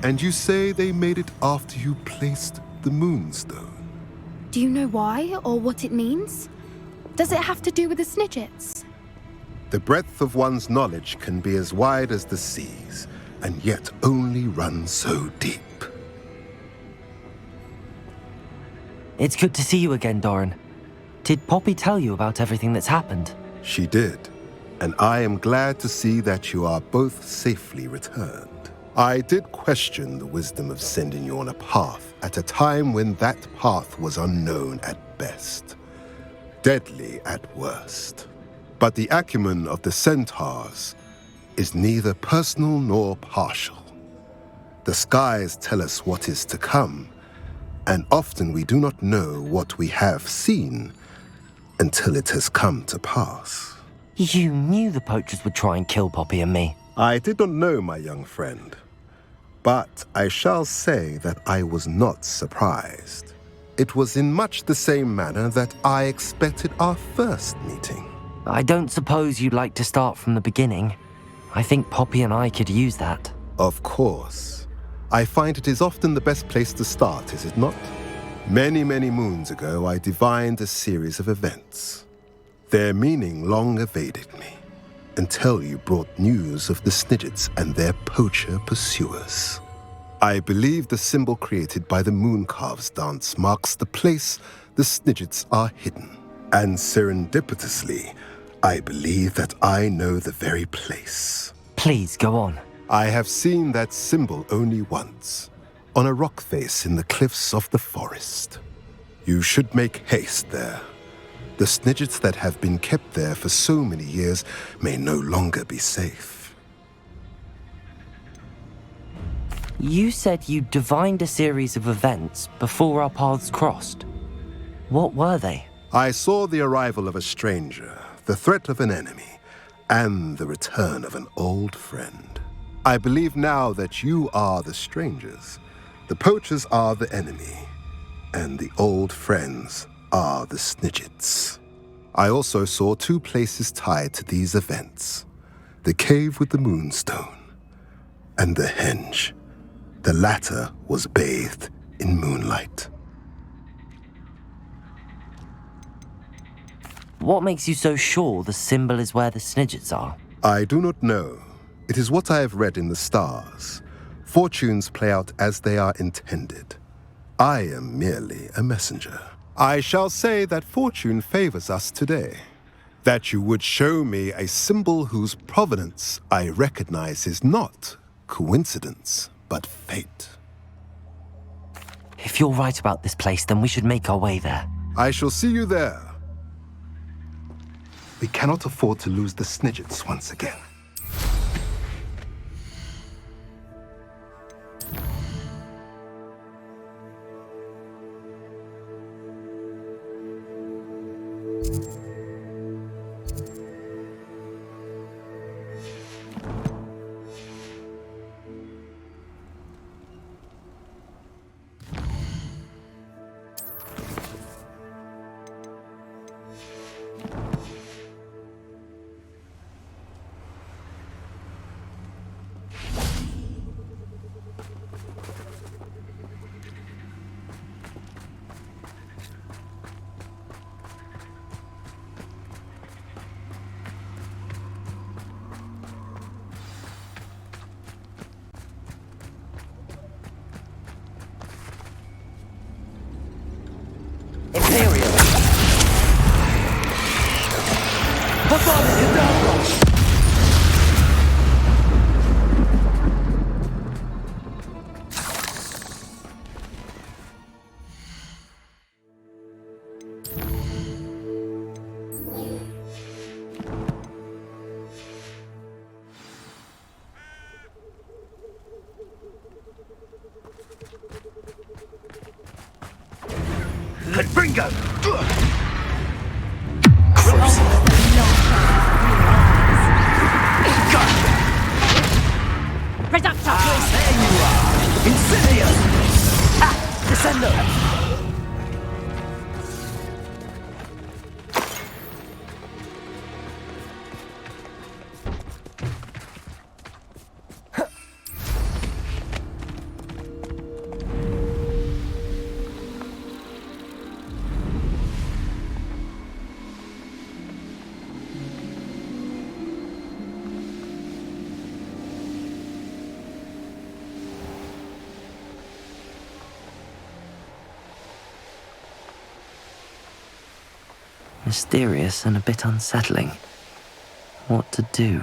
And you say they made it after you placed the moonstone. Do you know why or what it means? Does it have to do with the Snidgets? The breadth of one's knowledge can be as wide as the seas, and yet only run so deep. It's good to see you again, Doran. Did Poppy tell you about everything that's happened? She did, and I am glad to see that you are both safely returned. I did question the wisdom of sending you on a path at a time when that path was unknown at best, deadly at worst. But the acumen of the centaurs is neither personal nor partial. The skies tell us what is to come, and often we do not know what we have seen until it has come to pass. You knew the poachers would try and kill Poppy and me. I did not know, my young friend, but I shall say that I was not surprised. It was in much the same manner that I expected our first meeting. I don't suppose you'd like to start from the beginning. I think Poppy and I could use that. Of course. I find it is often the best place to start, is it not? Many, many moons ago, I divined a series of events. Their meaning long evaded me, until you brought news of the Snidgets and their poacher pursuers. I believe the symbol created by the Mooncalves dance marks the place the Snidgets are hidden. And serendipitously, I believe that I know the very place. Please, go on. I have seen that symbol only once, on a rock face in the cliffs of the forest. You should make haste there. The Snidgets that have been kept there for so many years may no longer be safe. You said you divined a series of events before our paths crossed. What were they? I saw the arrival of a stranger, the threat of an enemy, and the return of an old friend. I believe now that you are the strangers, the poachers are the enemy, and the old friends are the Snidgets. I also saw two places tied to these events: the cave with the moonstone and the henge. The latter was bathed in moonlight. What makes you so sure the symbol is where the Snidgets are? I do not know. It is what I have read in the stars. Fortunes play out as they are intended. I am merely a messenger. I shall say that fortune favors us today. That you would show me a symbol whose provenance I recognize is not coincidence, but fate. If you're right about this place, then we should make our way there. I shall see you there. We cannot afford to lose the Snidgets once again. Bingo! Reductor! There you are! Insidious! Descendo! Mysterious and a bit unsettling. What to do?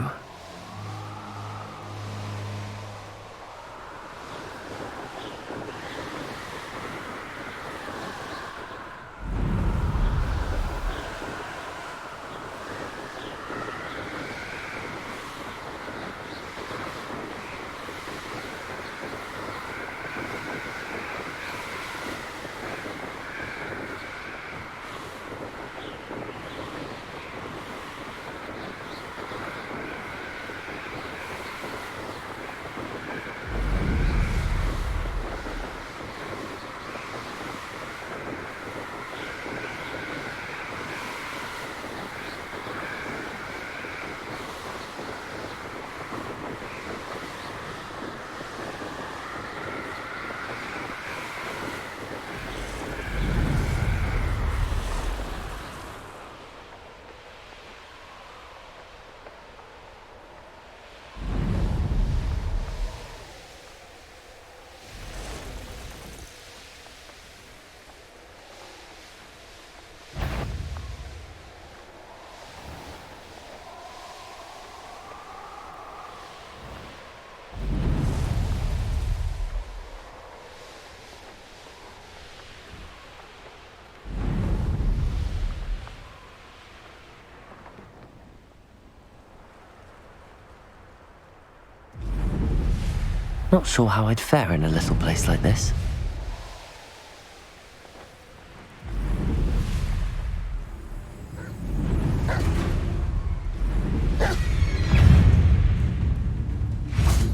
Not sure how I'd fare in a little place like this.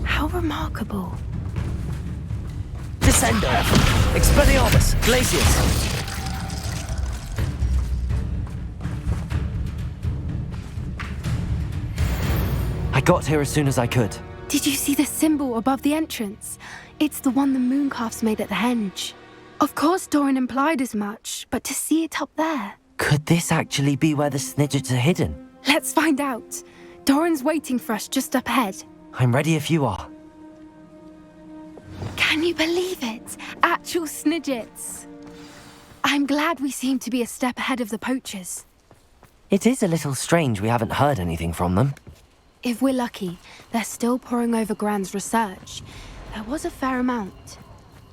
How remarkable. Descendo! Expelliarmus! Glacius! I got here as soon as I could. Did you see the symbol above the entrance? It's the one the mooncalfs made at the henge. Of course Doran implied as much, but to see it up there... Could this actually be where the snidgets are hidden? Let's find out. Doran's waiting for us just up ahead. I'm ready if you are. Can you believe it? Actual snidgets. I'm glad we seem to be a step ahead of the poachers. It is a little strange we haven't heard anything from them. If we're lucky, they're still poring over Gran's research. There was a fair amount.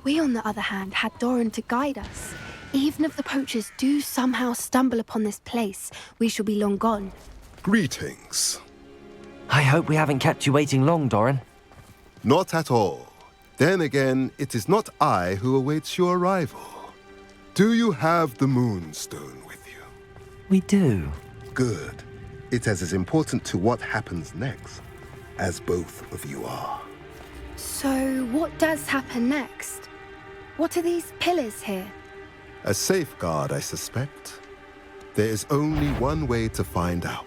We, on the other hand, had Doran to guide us. Even if the poachers do somehow stumble upon this place, we shall be long gone. Greetings. I hope we haven't kept you waiting long, Doran. Not at all. Then again, it is not I who awaits your arrival. Do you have the Moonstone with you? We do. Good. It is as important to what happens next as both of you are. So, what does happen next? What are these pillars here? A safeguard, I suspect. There is only one way to find out.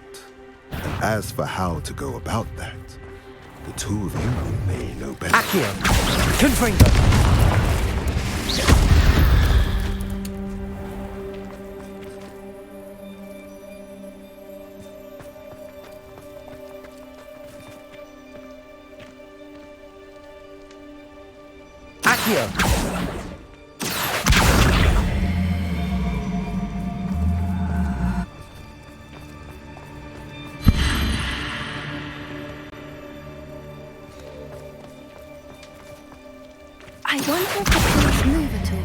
And as for how to go about that, the two of you may know better. Akhir! Confringo! Akhir! I wonder if the pillars move at all.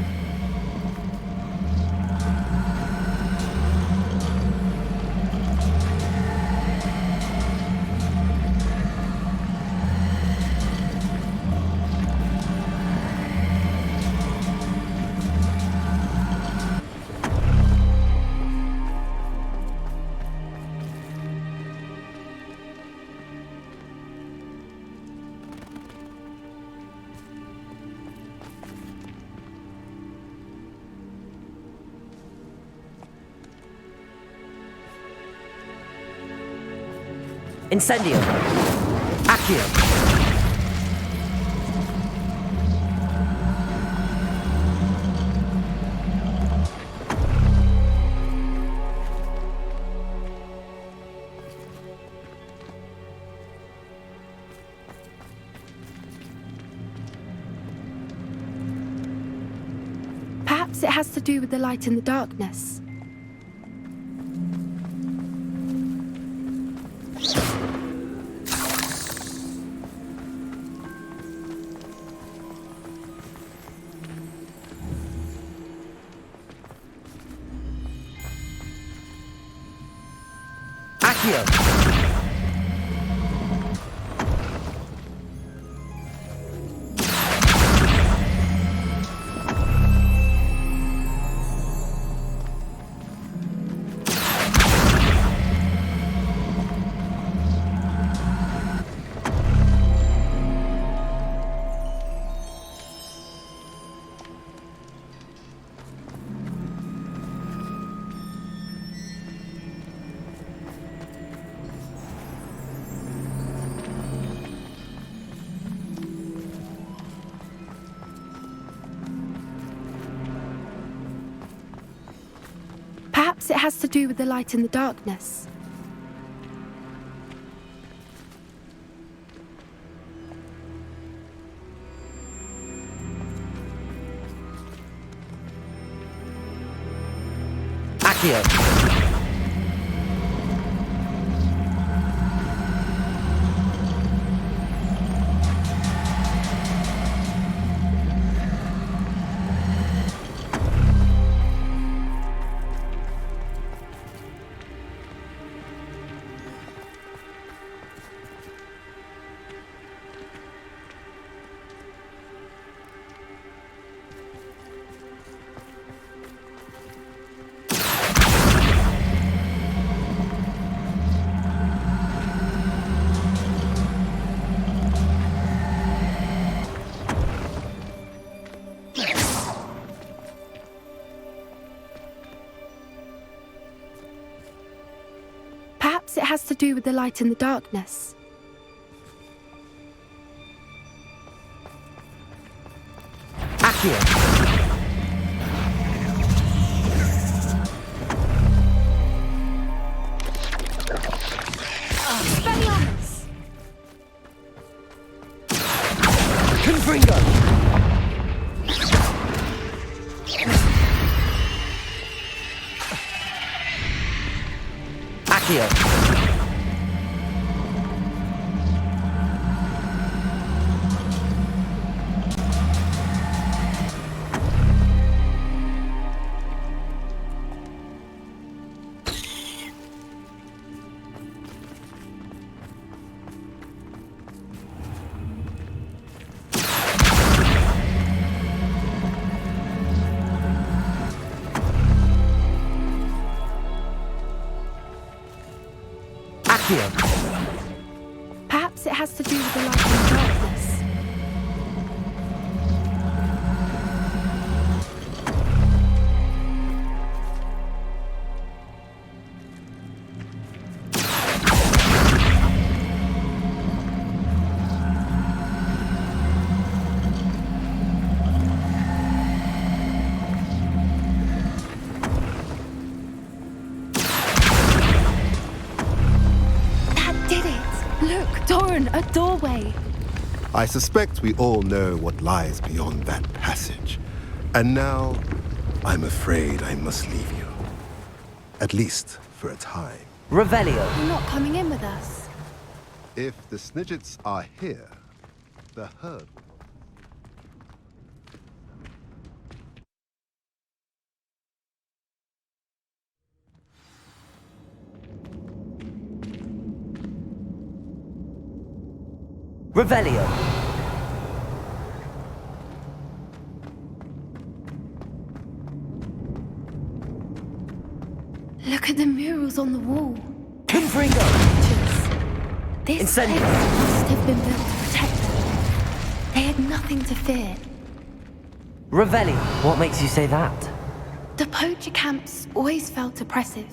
Incendio! Akhir! Perhaps it has to do with the light in the darkness. Akhir. Perhaps it has to do with the light and the darkness. Akhir. Perhaps it has to do with the light and the darkness. Akhir. Expelliarmus! Confringo. Akhir. Akhir. Perhaps it has to do with the light and the darkness. A doorway. I suspect we all know what lies beyond that passage. And now, I'm afraid I must leave you. At least for a time. Revelio. You're not coming in with us. If the Snidgets are here, the herd... Revelio. Look at the murals on the wall. Confringo. This Incendio. place must have been built to protect them. They had nothing to fear. Revelio. What makes you say that? The poacher camps always felt oppressive.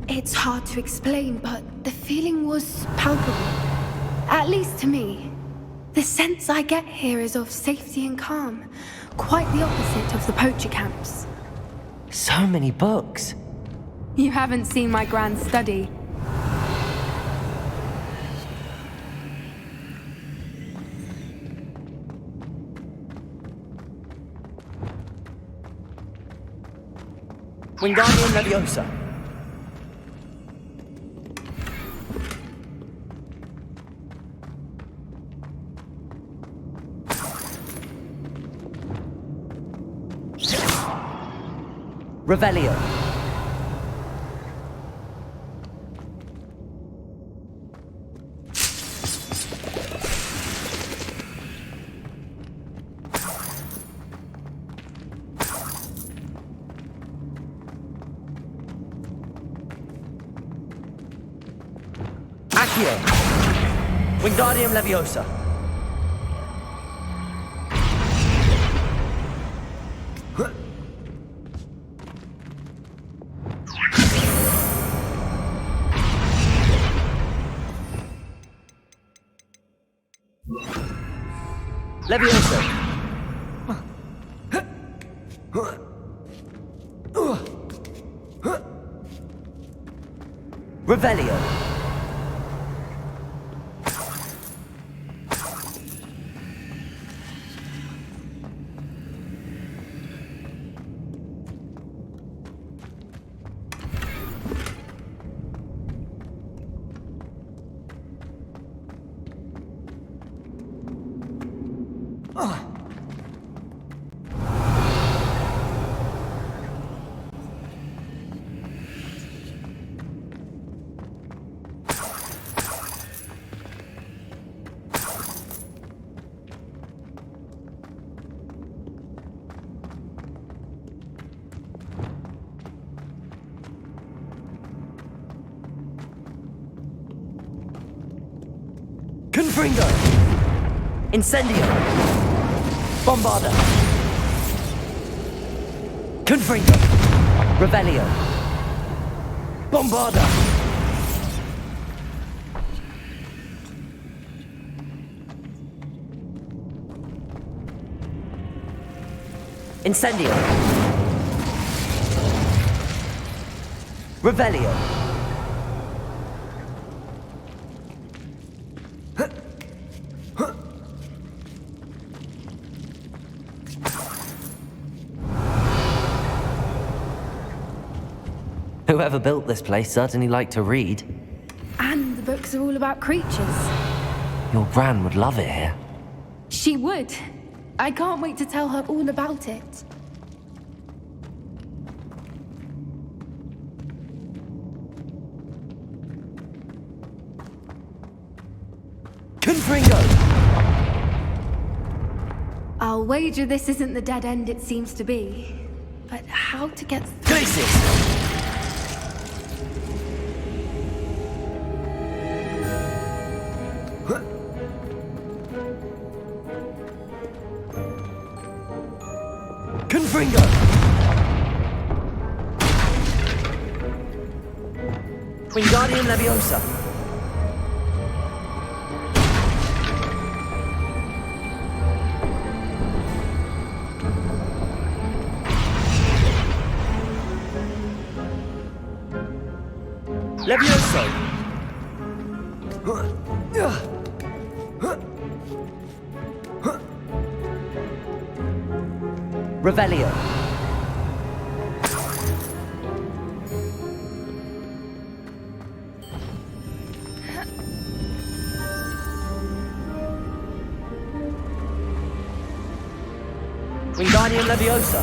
It's hard to explain, but the feeling was palpable. At least to me. The sense I get here is of safety and calm. Quite the opposite of the poacher camps. So many books. You haven't seen my grand study. Wingardium Leviosa. Revelio. Terakhir. Wingardium Leviosa. Leviosa. Revelio. Confringo. Incendio. Bombarda. Confringo. Revelio. Bombarda. Incendio. Revelio. Whoever built this place certainly liked to read. And the books are all about creatures. Your Gran would love it here. She would. I can't wait to tell her all about it. Confringo. I'll wager this isn't the dead end it seems to be. But how to get through? Glacis. Confringo. Wingardium Leviosa. Levioso. Revelio. Wingardium Leviosa.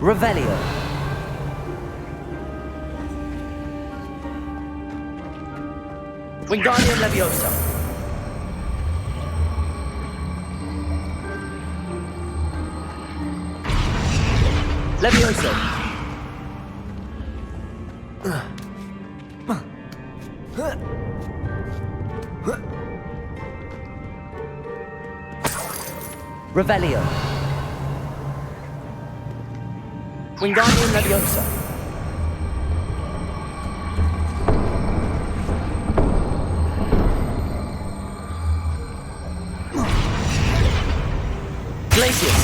Revelio. Wingardium Leviosa. Levioso. Revelio. Wingardium Leviosa. Glacis.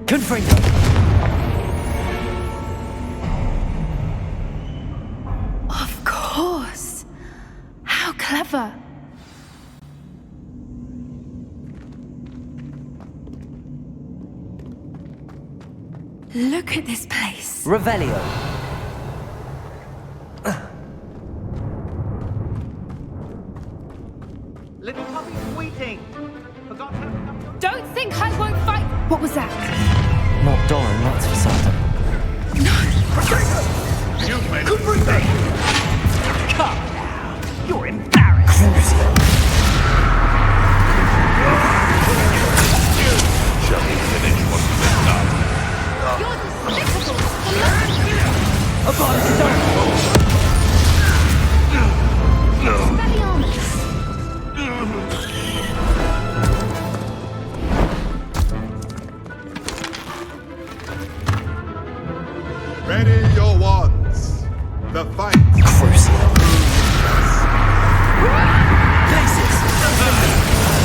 Confringo. Of course. How clever. Look at this place. Revelio. Little puppy squeaking. Forgot how to come. Don't think I won't fight. What was that? Not Doran, that's for certain. You've made a mistake. Come now. You're embarrassed. Shall we finish what we started? You're despicable! Upon his own. Ready your wands. The fight. Places.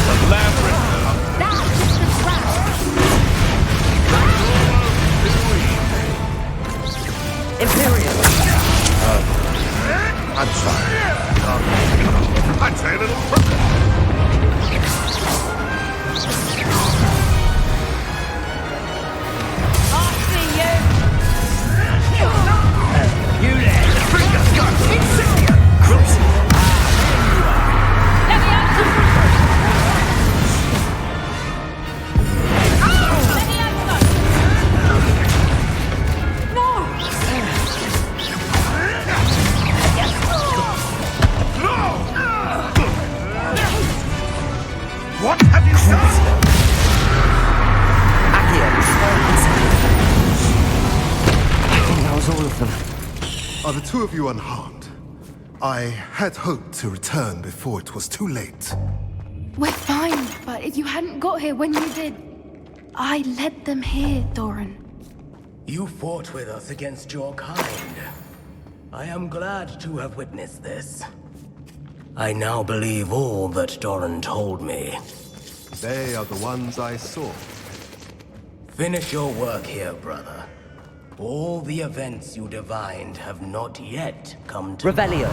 The labyrinth. That's just a trap! Imperial. I'm sorry. I'd say a little crooked. I see you. You there. Finger gun. Incendio. Crucial. What have you done? Akhir. I think that was all of them. Are the two of you unharmed? I had hoped to return before it was too late. We're fine, but if you hadn't got here when you did, I led them here, Doran. You fought with us against your kind. I am glad to have witnessed this. I now believe all that Doran told me. They are the ones I saw. Finish your work here, brother. All the events you divined have not yet come to Revelio.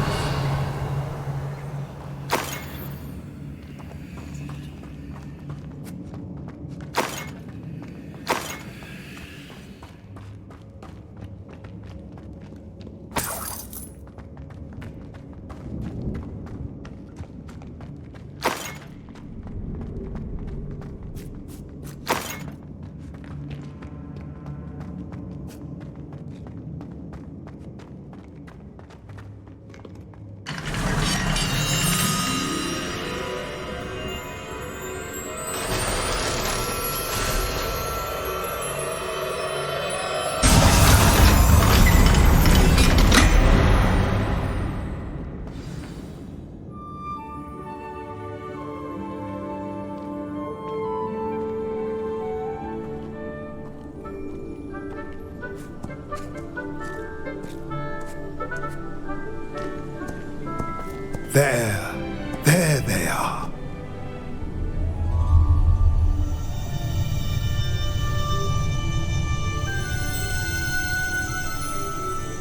There they are.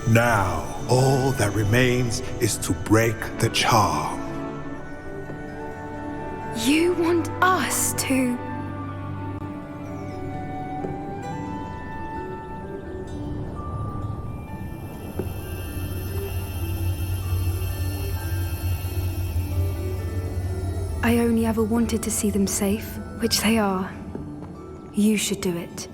Now, all that remains is to break the charm. You want us to... I only ever wanted to see them safe, which they are. You should do it.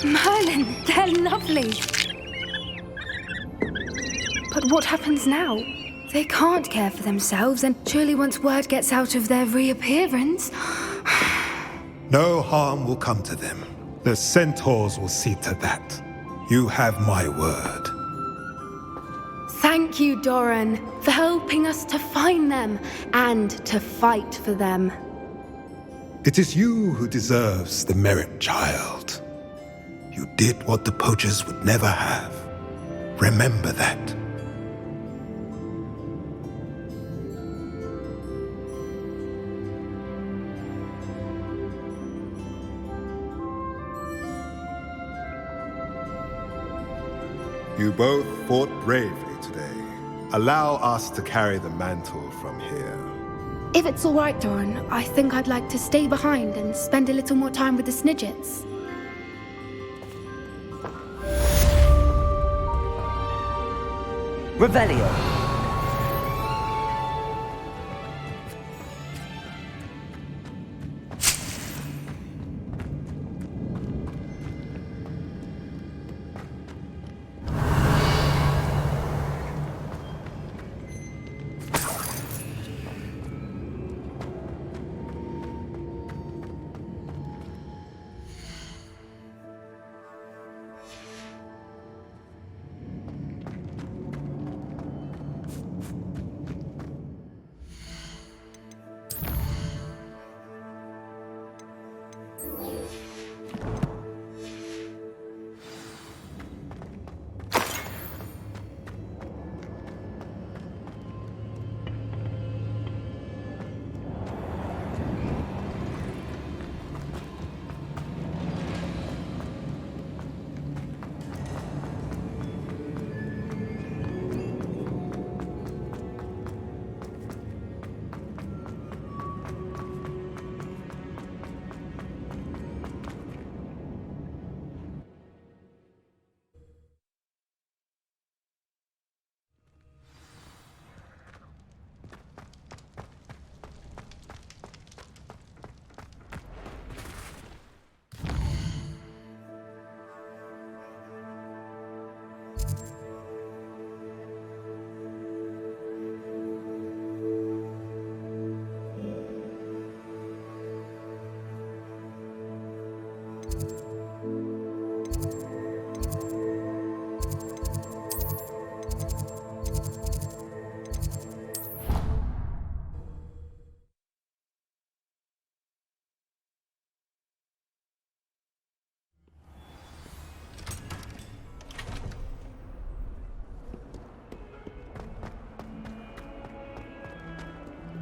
Merlin, they're lovely. But what happens now? They can't care for themselves, and surely once word gets out of their reappearance... No harm will come to them. The centaurs will see to that. You have my word. Thank you, Doran, for helping us to find them and to fight for them. It is you who deserves the merit, child. You did what the poachers would never have. Remember that. You both fought bravely today. Allow us to carry the mantle from here. If it's all right, Doran, I think I'd like to stay behind and spend a little more time with the Snidgets. Revelio.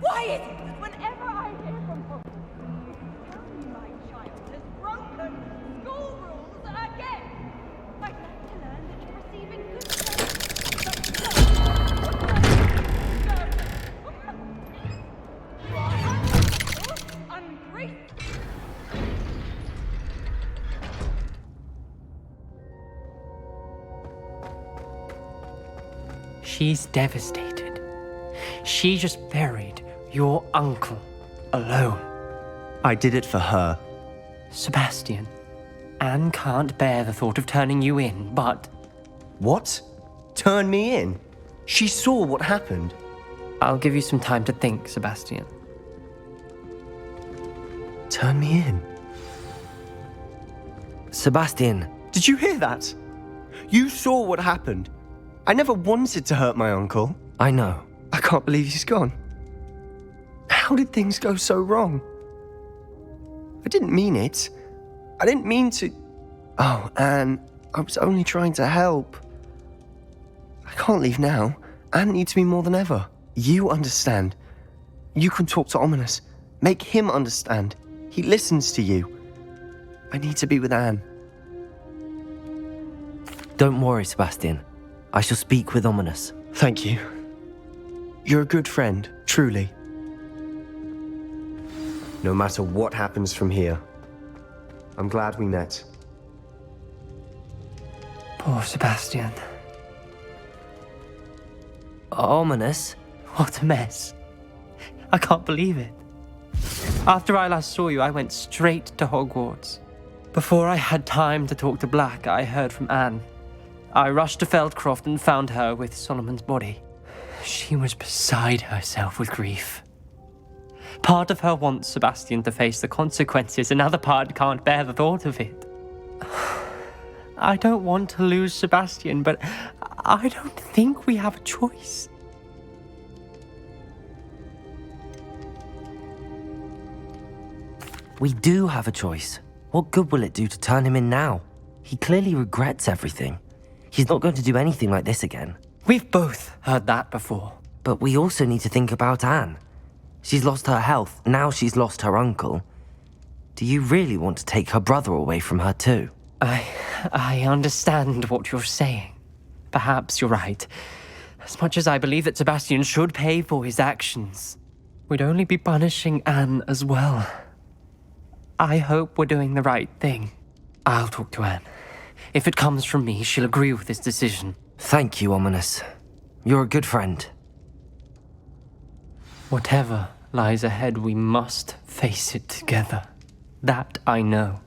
Why is it that whenever I hear from Hogwarts, you tell me my child has broken school rules again? I'd like to learn that you're receiving good you are ungrateful, ungrateful. She's devastated. She just buried your uncle alone. I did it for her. Sebastian, Anne can't bear the thought of turning you in, but... What? Turn me in? She saw what happened. I'll give you some time to think, Sebastian. Turn me in? Sebastian. Did you hear that? You saw what happened. I never wanted to hurt my uncle. I know. I can't believe he's gone. How did things go so wrong? I didn't mean it. I didn't mean to... Oh, Anne, I was only trying to help. I can't leave now. Anne needs me more than ever. You understand. You can talk to Ominous. Make him understand. He listens to you. I need to be with Anne. Don't worry, Sebastian. I shall speak with Ominous. Thank you. You're a good friend, truly. No matter what happens from here, I'm glad we met. Poor Sebastian. Ominous? What a mess. I can't believe it. After I last saw you, I went straight to Hogwarts. Before I had time to talk to Black, I heard from Anne. I rushed to Feldcroft and found her with Solomon's body. She was beside herself with grief. Part of her wants Sebastian to face the consequences, another part can't bear the thought of it. I don't want to lose Sebastian, but I don't think we have a choice. We do have a choice. What good will it do to turn him in now? He clearly regrets everything. He's not going to do anything like this again. We've both heard that before. But we also need to think about Anne. She's lost her health, now she's lost her uncle. Do you really want to take her brother away from her too? I understand what you're saying. Perhaps you're right. As much as I believe that Sebastian should pay for his actions, we'd only be punishing Anne as well. I hope we're doing the right thing. I'll talk to Anne. If it comes from me, she'll agree with this decision. Thank you, Ominous. You're a good friend. Whatever lies ahead, we must face it together. That I know.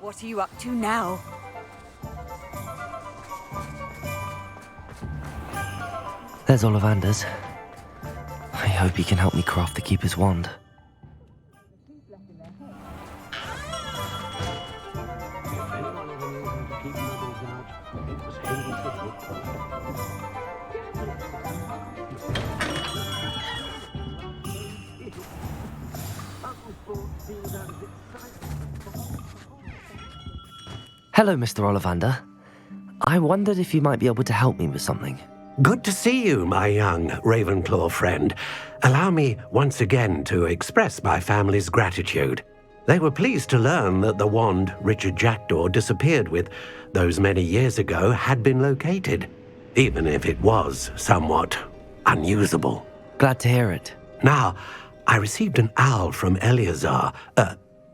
What are you up to now? There's Ollivander's. I hope he can help me craft the Keeper's wand. Hello, Mr. Ollivander. I wondered if you might be able to help me with something. Good to see you, my young Ravenclaw friend. Allow me once again to express my family's gratitude. They were pleased to learn that the wand Richard Jackdaw disappeared with those many years ago had been located, even if it was somewhat unusable. Glad to hear it. Now, I received an owl from Eleazar,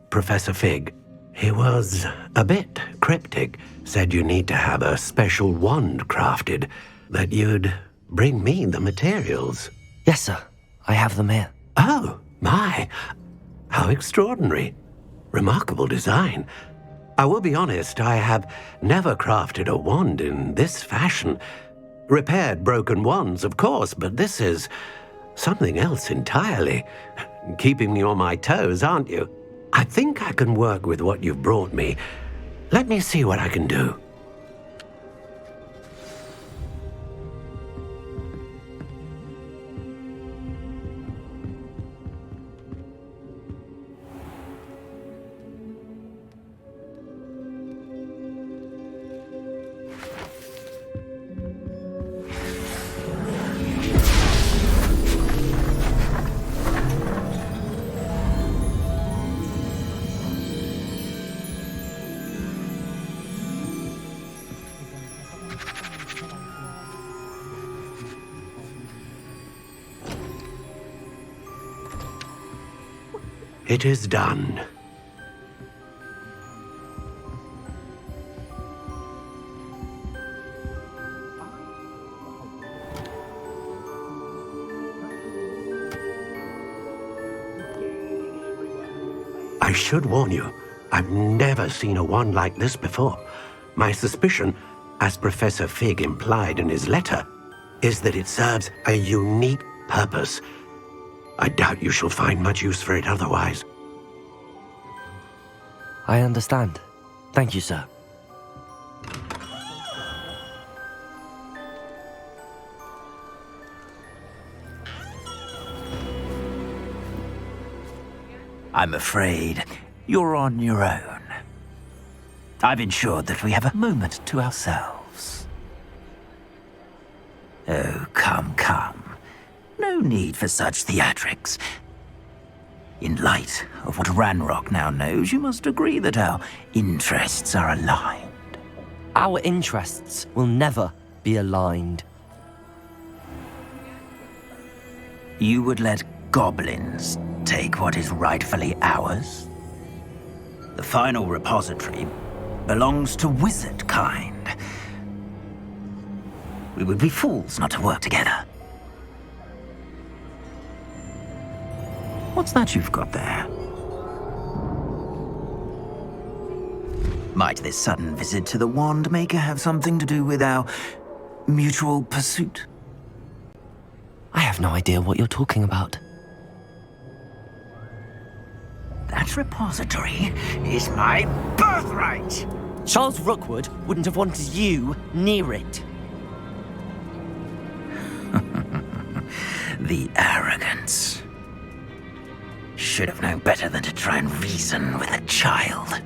Professor Fig. He was a bit cryptic, said you need to have a special wand crafted, that you'd bring me the materials. Yes, sir. I have them here. Oh, my. How extraordinary. Remarkable design. I will be honest, I have never crafted a wand in this fashion. Repaired broken wands, of course, but this is something else entirely. Keeping me on my toes, aren't you? I think I can work with what you've brought me. Let me see what I can do. It is done. I should warn you, I've never seen a wand like this before. My suspicion, as Professor Fig implied in his letter, is that it serves a unique purpose. I doubt you shall find much use for it otherwise. I understand. Thank you, sir. I'm afraid you're on your own. I've ensured that we have a moment to ourselves. Oh, come, come. No need for such theatrics. In light of what Ranrock now knows, you must agree that our interests are aligned. Our interests will never be aligned. You would let goblins take what is rightfully ours? The final repository belongs to wizard kind. We would be fools not to work together. What's that you've got there? Might this sudden visit to the Wand Maker have something to do with our mutual pursuit? I have no idea what you're talking about. That repository is my birthright! Charles Rookwood wouldn't have wanted you near it. The arrogance. Should have known better than to try and reason with a child.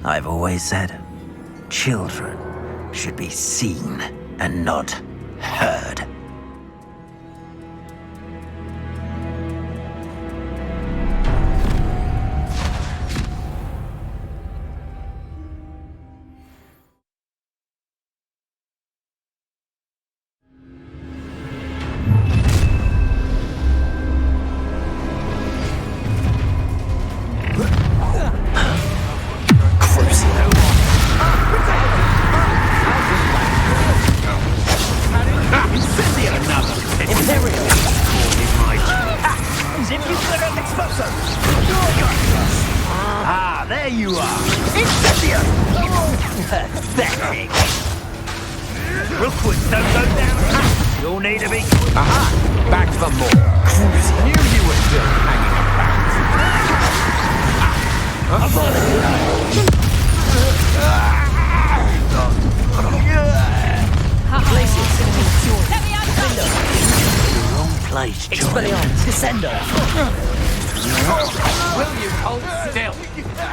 I've always said, children should be seen and not heard.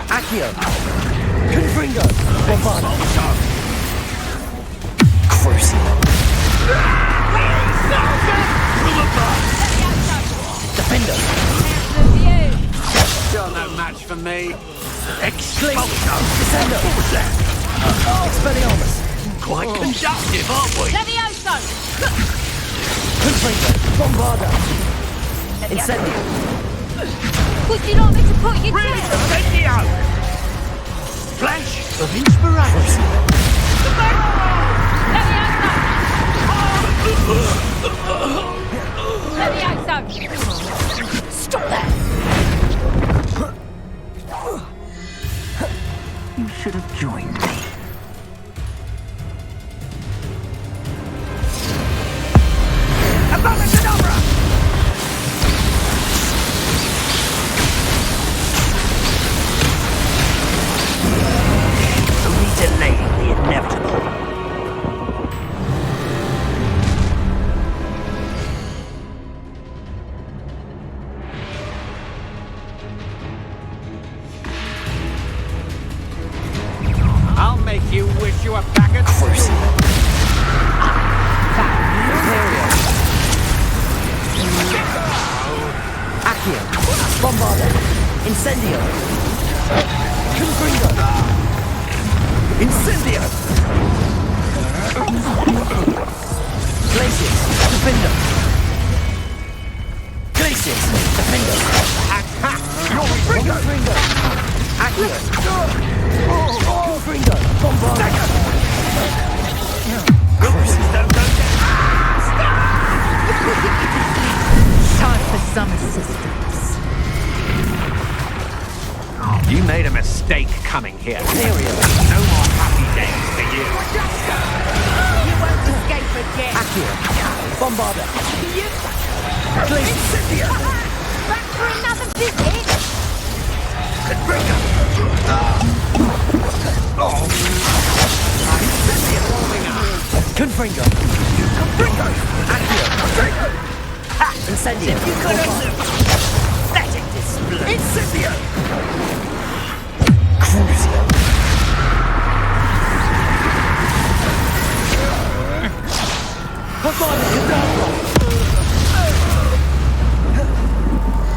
Akhir. Confringo. Bombard. Crucible. Defender. Still no match for me. Explosion. Descender. Expelliarmus. Quite conductive, aren't we? Levioso! Confringo. Bombarda. Incendio. Would you like me to put you down? Incendio! Flash of inspiration. Levioso! Stop that! You should have joined me. Delaying the inevitable. I'll make you wish you were back at Crucible. Akhir. Bombarda. Incendio. Confringo. Incendio! Glacius, Defender! Glacius, Defender! attack! You're Confringo! Akhir! Confringo, Bombard! Time for some assistance. You made a mistake coming here. Area. No more happy days for you. You won't escape again. Akhir! Bombarda! You Glacius! Incendio! back for another visit? Confringo! Confringo! Akhir! Incendio! You could have Incendio! Crucio. Performance Cathedral!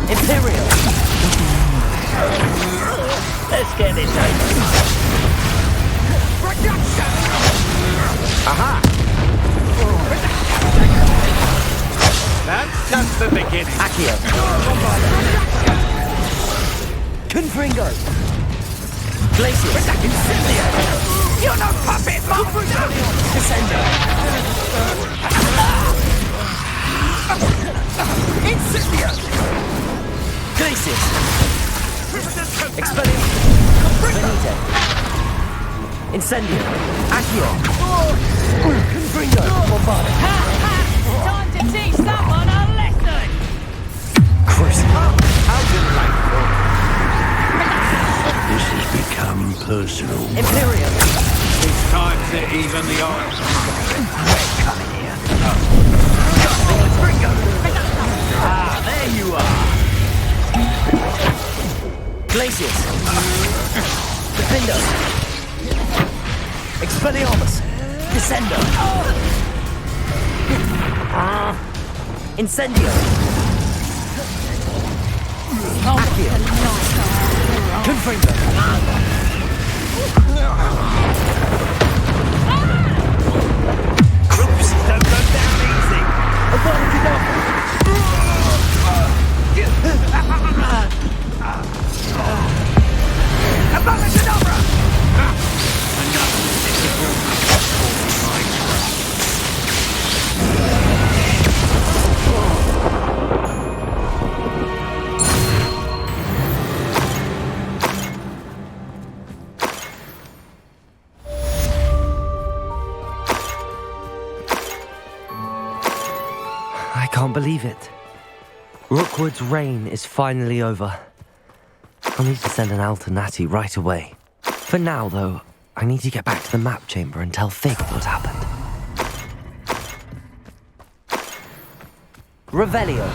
Imperial! Let's get this over. Production! Aha! That's just the beginning. Akhir. Confringo! Glacius! Incendio! You're no puppet, Mom! Descendo! Incendio! Glacius! Expellium! Benito! Incendio! Akhir! Confringo! Bombarda! Time to teach someone a lesson! Crucio. How delightful. This has become personal. Imperial! It's time to even the odds. We're coming here. Ah, there you are! Glacius! Defendo! Expelliarmus! Descendo! Incendio! Akhir! Confringo! Groups don't go down easy! I can't believe it. Rookwood's reign is finally over. I'll need to send an alternati right away. For now, though, I need to get back to the map chamber and tell Fig what happened. Revelio.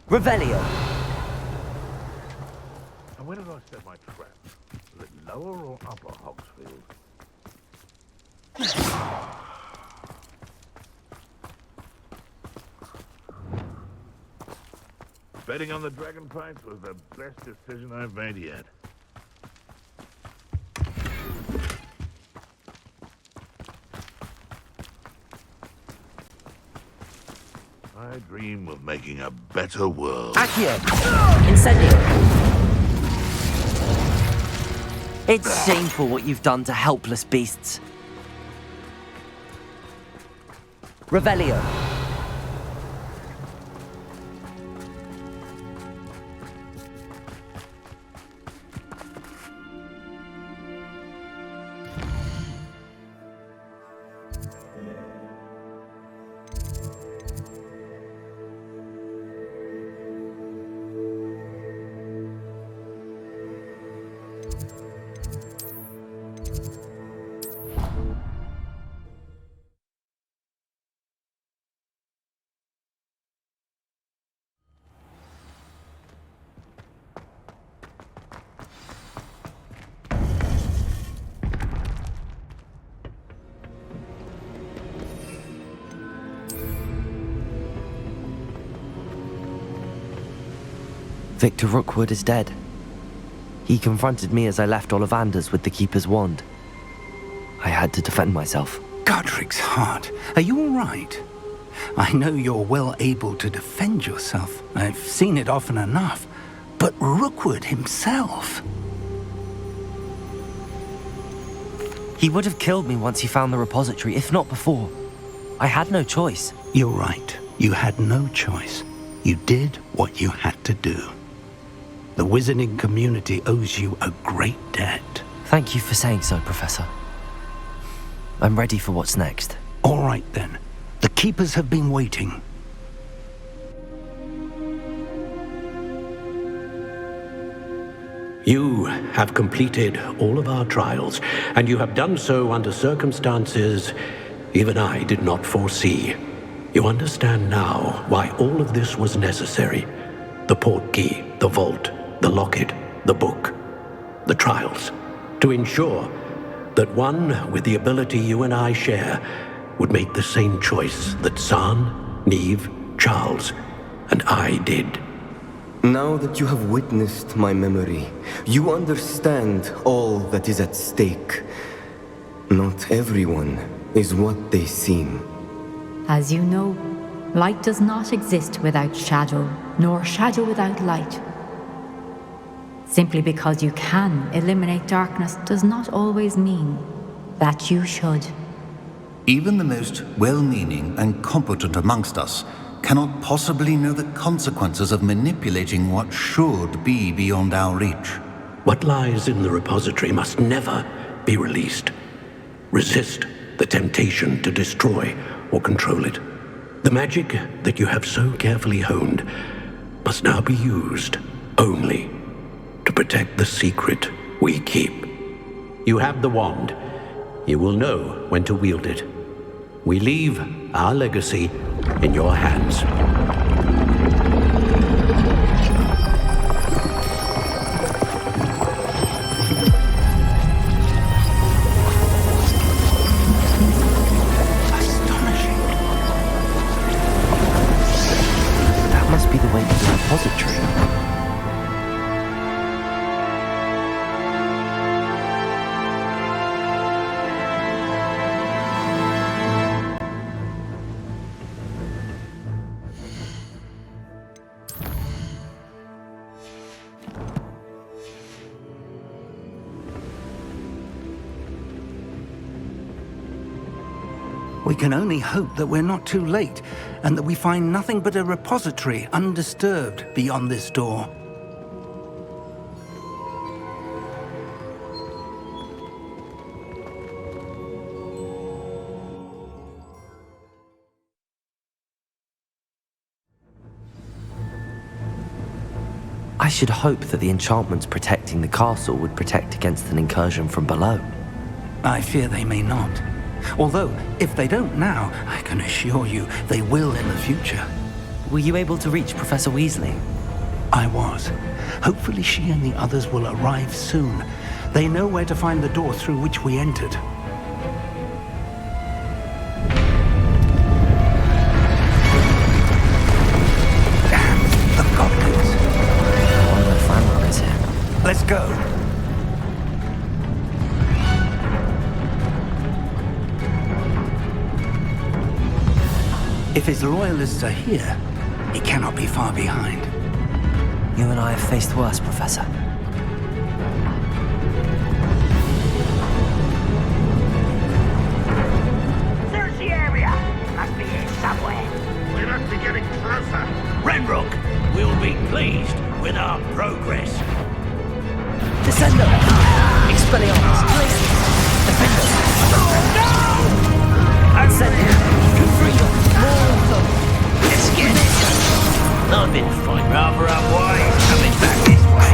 Revelio. And where did I set my trap? Was it lower or upper Hogsfield? Betting on the dragon fights was the best decision I've made yet. I dream of making a better world. Akhir! Incendio! It's shameful what you've done to helpless beasts. Revelio! Victor Rookwood is dead. He confronted me as I left Ollivander's with the Keeper's wand. I had to defend myself. Godric's heart, are you all right? I know you're well able to defend yourself. I've seen it often enough. But Rookwood himself... He would have killed me once he found the repository, if not before. I had no choice. You're right. You had no choice. You did what you had to do. The wizarding community owes you a great debt. Thank you for saying so, Professor. I'm ready for what's next. All right, then. The Keepers have been waiting. You have completed all of our trials, and you have done so under circumstances even I did not foresee. You understand now why all of this was necessary. The portkey, the vault, the locket, the book, the trials. To ensure that one with the ability you and I share would make the same choice that San, Neve, Charles, and I did. Now that you have witnessed my memory, you understand all that is at stake. Not everyone is what they seem. As you know, light does not exist without shadow, nor shadow without light. Simply because you can eliminate darkness does not always mean that you should. Even the most well-meaning and competent amongst us cannot possibly know the consequences of manipulating what should be beyond our reach. What lies in the repository must never be released. Resist the temptation to destroy or control it. The magic that you have so carefully honed must now be used only to protect the secret we keep. You have the wand. You will know when to wield it. We leave our legacy in your hands. That must be the way to the repository. We can only hope that we're not too late, and that we find nothing but a repository undisturbed beyond this door. I should hope that the enchantments protecting the castle would protect against an incursion from below. I fear they may not. Although, if they don't now, I can assure you they will in the future. Were you able to reach Professor Weasley? I was. Hopefully she and the others will arrive soon. They know where to find the door through which we entered. Damn, the goblins. I wonder if Ranrock is here. Let's go. If his loyalists are here, he cannot be far behind. You and I have faced worse, Professor. Search the area. Must be here somewhere. We must be getting closer. Ranrock will be pleased with our progress. Descendo! Expelliarmus! Defender! Ascendo! Confredo! Let's get it. I've been fine rather unwise coming back this way.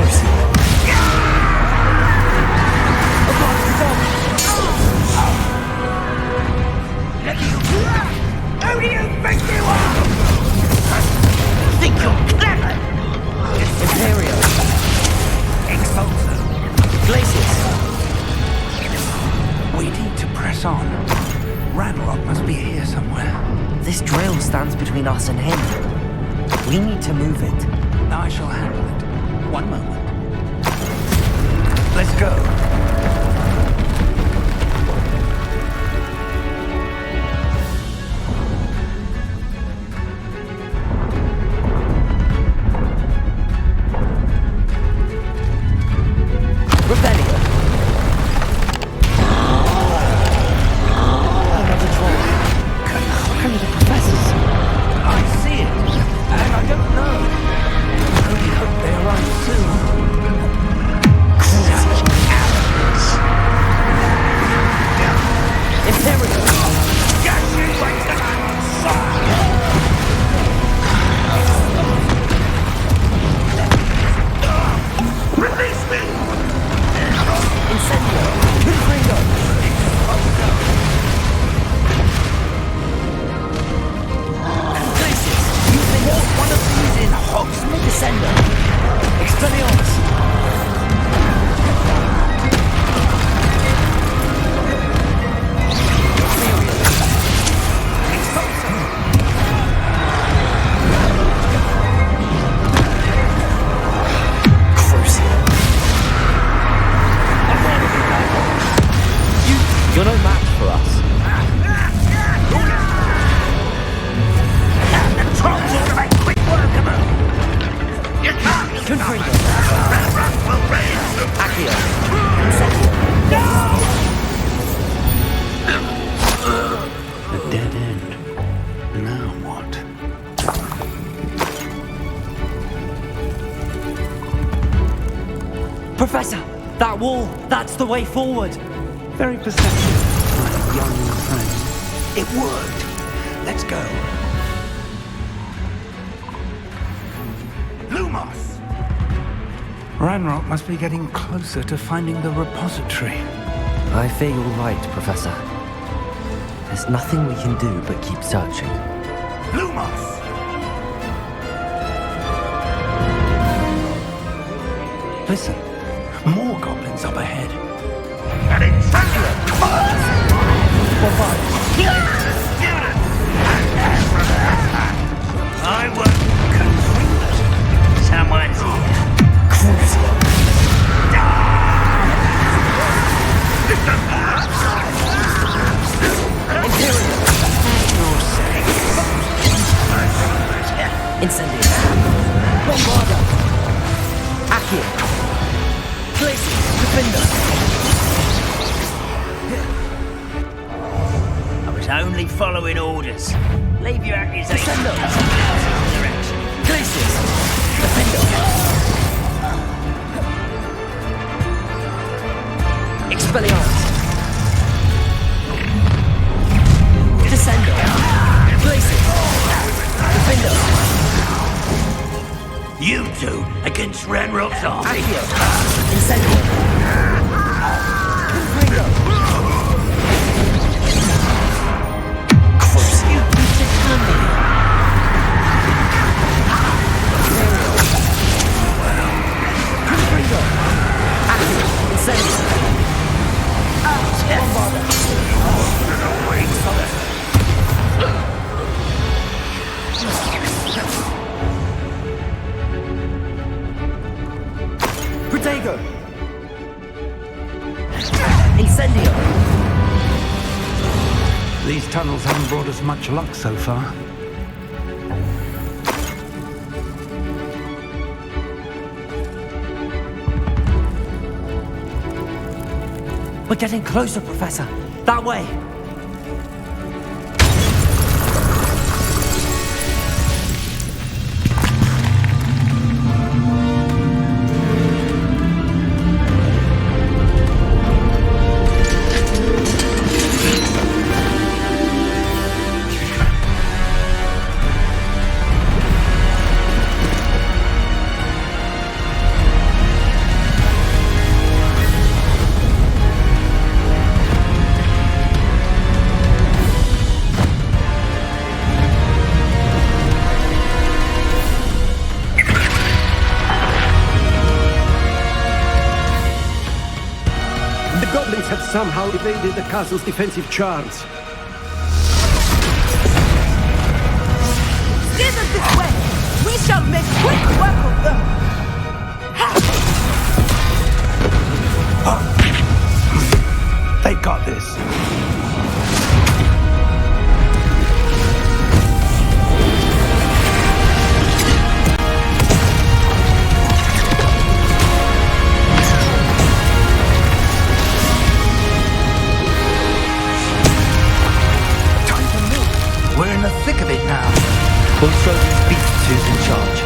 Who do you think you are? Think you're clever? Imperio! Expulsor. Glacius! We need to press on. Ranrock must be here somewhere. This drill stands between us and him. We need to move it. I shall handle it. One moment. Let's go. You're no match for us. The trolls ought to make quick work of them. You can't Confringo. will raise them. Akhir. A dead end. Now what? Professor, that wall, that's the way forward. Very perceptive, my young friend. It worked. Let's go. Lumos! Ranrock must be getting closer to finding the repository. I fear you're right, Professor. There's nothing we can do but keep searching. Lumos! Listen, more goblins up ahead. An intruder! I won't confuse it. Someone's here. Incendio. Bombarda. Akhir. Glacius. Defender. I was only following orders. Leave your accusations in Defender. someone else's direction. Glacius. Defender. Expelliarmus. Descender. Glacius. Defender. You two against Ranrock's army. Akhir. Incendio. Confringo. You beat it handily. Confringo. Akhir. Incendio. Bombarda. Protego. Incendio. These tunnels haven't brought us much luck so far. We're getting closer, Professor. That way. Somehow evaded the castle's defensive charge. Steer them this way! We shall make quick work of them! They got this. We're in the thick of it now. We'll show these beasts who's in charge.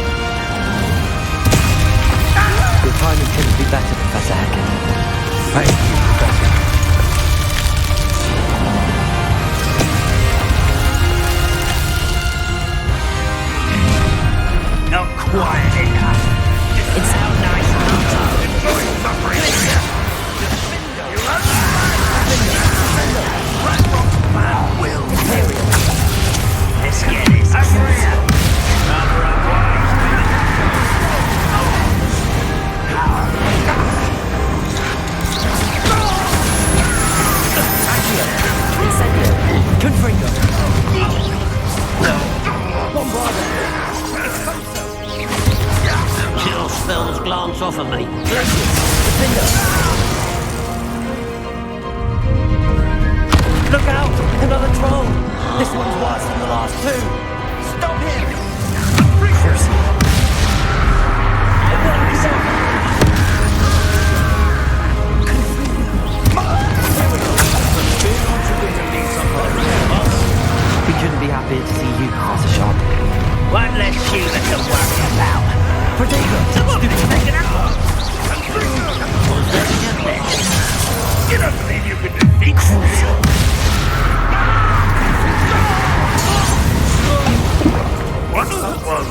Your timing couldn't be better, Professor Hackett. Thank you, Professor. Not quiet enough. It's how nice and Enjoy suffering here. Will. Let's get this. Rather unwise. Incendio. Confringo. Bombarda. Chill spells glance off of me. Glacius. Defender. This one's worse than the last two. Stop him! We couldn't be happier to see you, Professor Sharp. One less human to worry about. You don't believe you can defeat me? What's that one?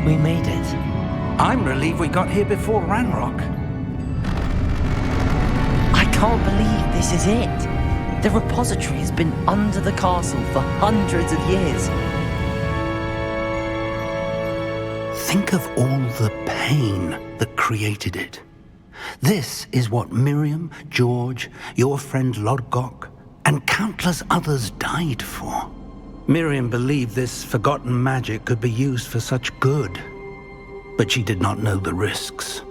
We made it. I'm relieved we got here before Ranrock. I can't believe this is it. The repository has been under the castle for hundreds of years. Think of all the pain that created it. This is what Miriam, George, your friend Lodgok, and countless others died for. Miriam believed this forgotten magic could be used for such good, but she did not know the risks.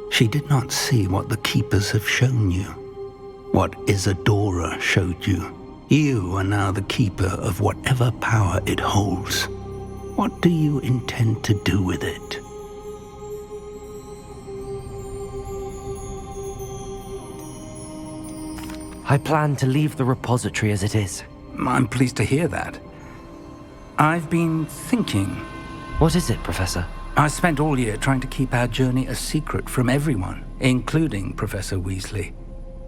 She did not see what the Keepers have shown you, what Isadora showed you. You are now the Keeper of whatever power it holds. What do you intend to do with it? I plan to leave the repository as it is. I'm pleased to hear that. I've been thinking. What is it, Professor? I spent all year trying to keep our journey a secret from everyone, including Professor Weasley.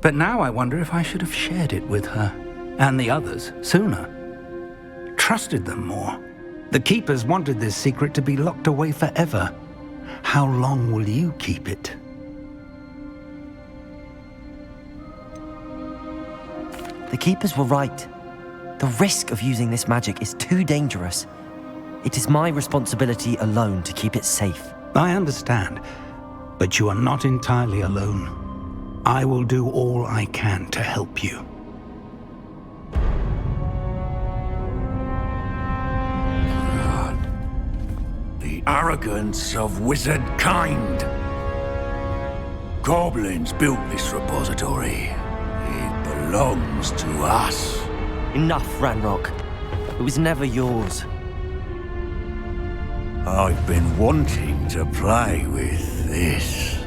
But now I wonder if I should have shared it with her, and the others, sooner. Trusted them more. The Keepers wanted this secret to be locked away forever. How long will you keep it? The Keepers were right. The risk of using this magic is too dangerous. It is my responsibility alone to keep it safe. I understand, but you are not entirely alone. I will do all I can to help you. The arrogance of wizard kind. Goblins built this repository. It belongs to us. Enough, Ranrock. It was never yours. I've been wanting to play with this.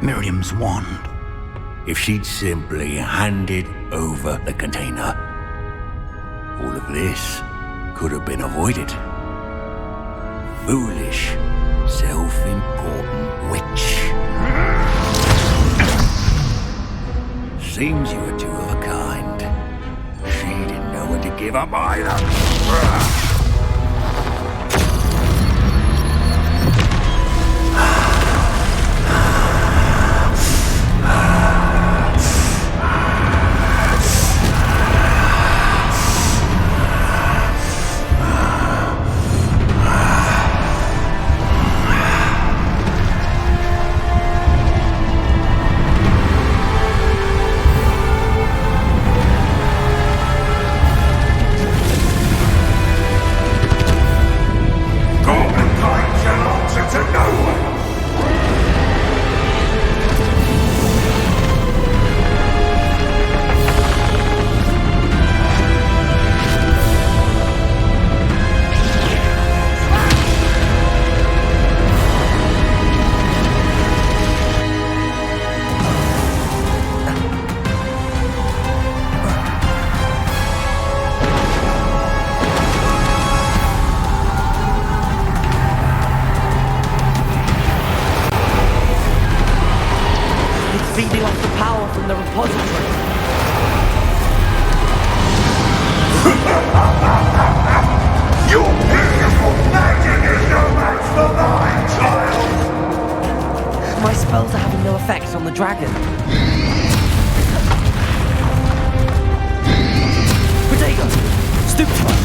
Miriam's wand. If she'd simply handed over the container, all of this could have been avoided. Foolish, self-important witch. Seems you were two of a kind. She didn't know when to give up either. Feeding off the power from the repository. Your beautiful magic is no match for mine, child! My spells are having no effect on the dragon. Protego! Stoop to us!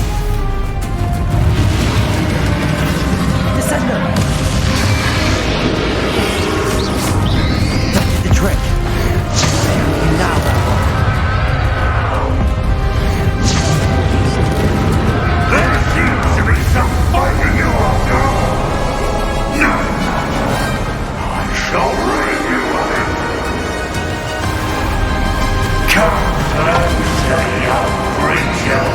Descendo! That did the trick. Now that one. There seems to be some fighting you after all. No! I shall rid you of it. Come and stay up, creature.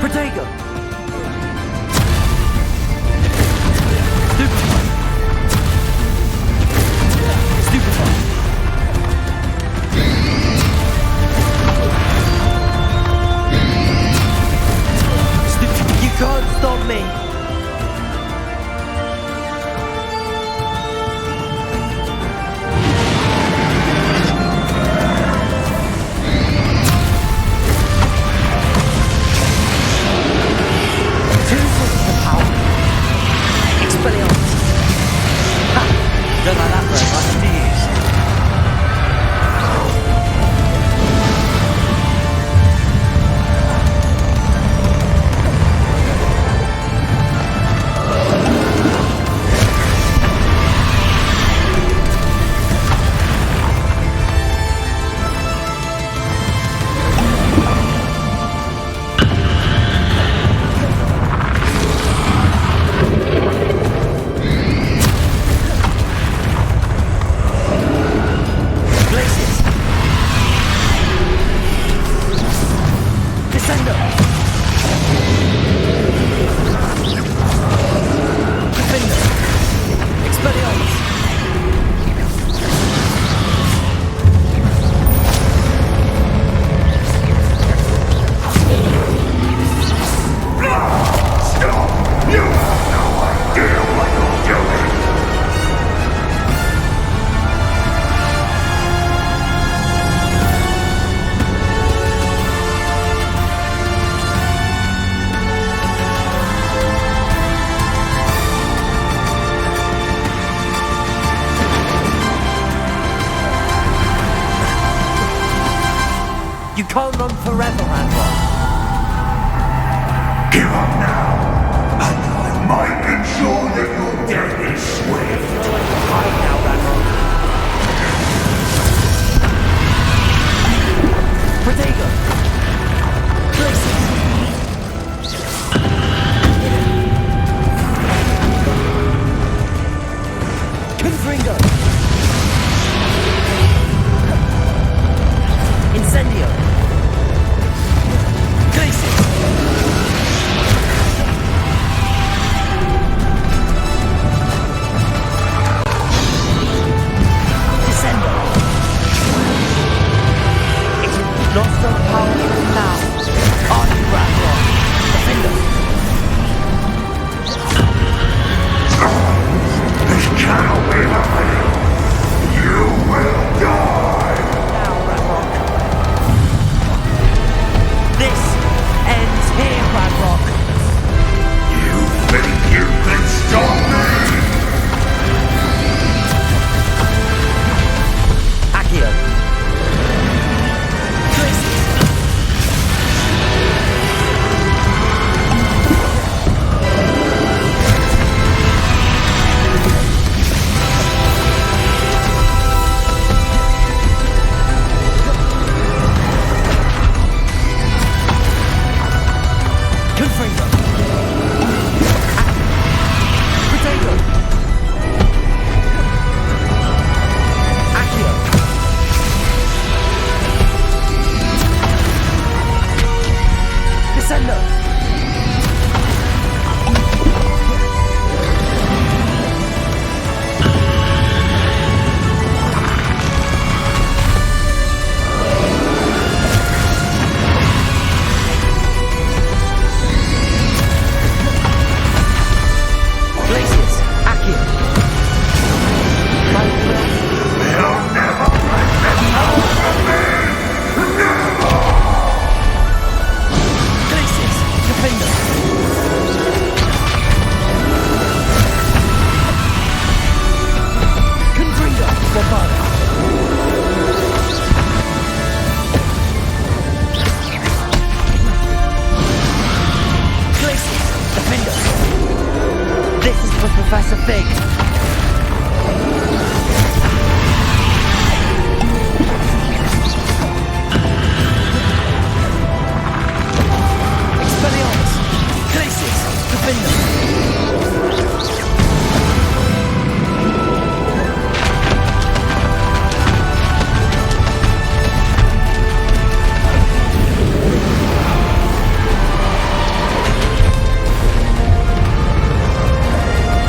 Protego! Stupefy! You can't stop me! Two sources of power. Expelliarmus. Ha! Don't like that very much, do you? Professor Fig. Expelliarmus! Glacius! Defender!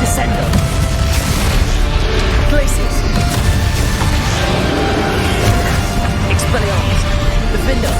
Descender! Glacius! Expelliarmus! Defender!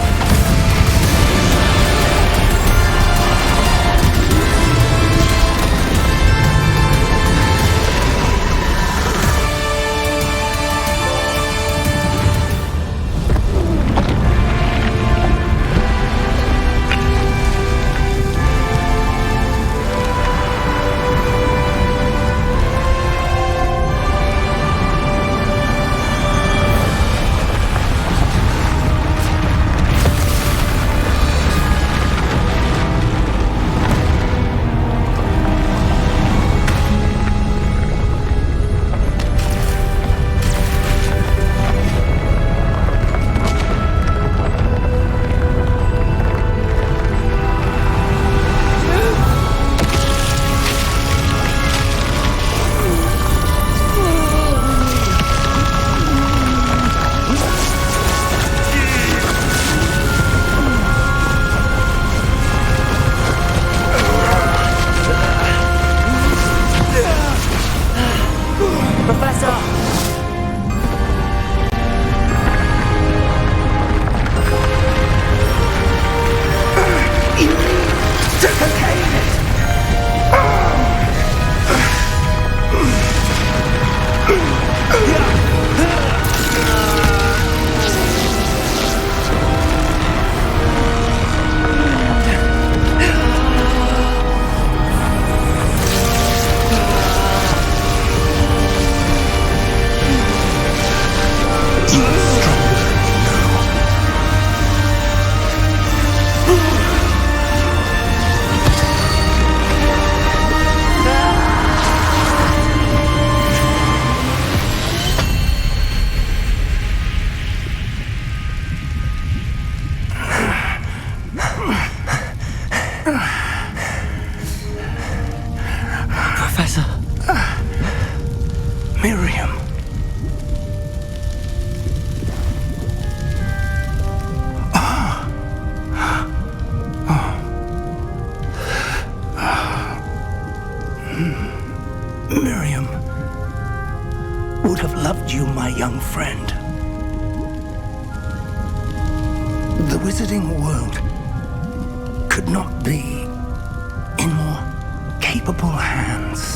Miriam. Miriam would have loved you, my young friend. The wizarding world could not be in more capable hands.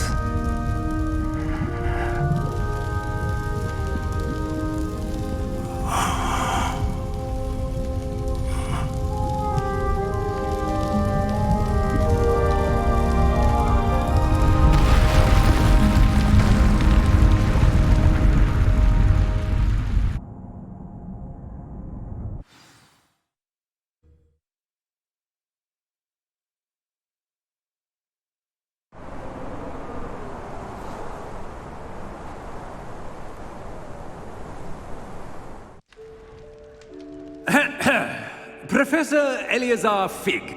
Professor Eleazar Fig.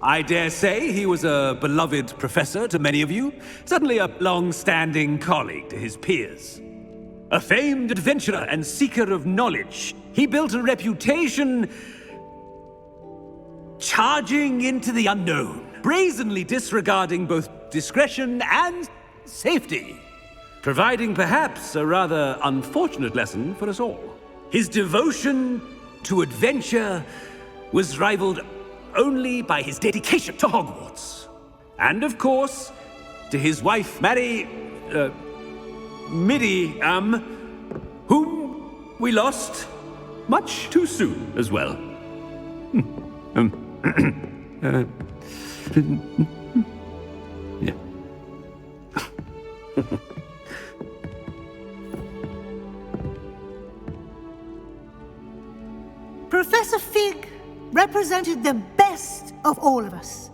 I dare say he was a beloved professor to many of you, certainly a long-standing colleague to his peers. A famed adventurer and seeker of knowledge, he built a reputation charging into the unknown, brazenly disregarding both discretion and safety, providing perhaps a rather unfortunate lesson for us all. His devotion to adventure was rivaled only by his dedication to Hogwarts. And of course, to his wife, Miriam, whom we lost much too soon as well. Yeah. Professor Fig represented the best of all of us.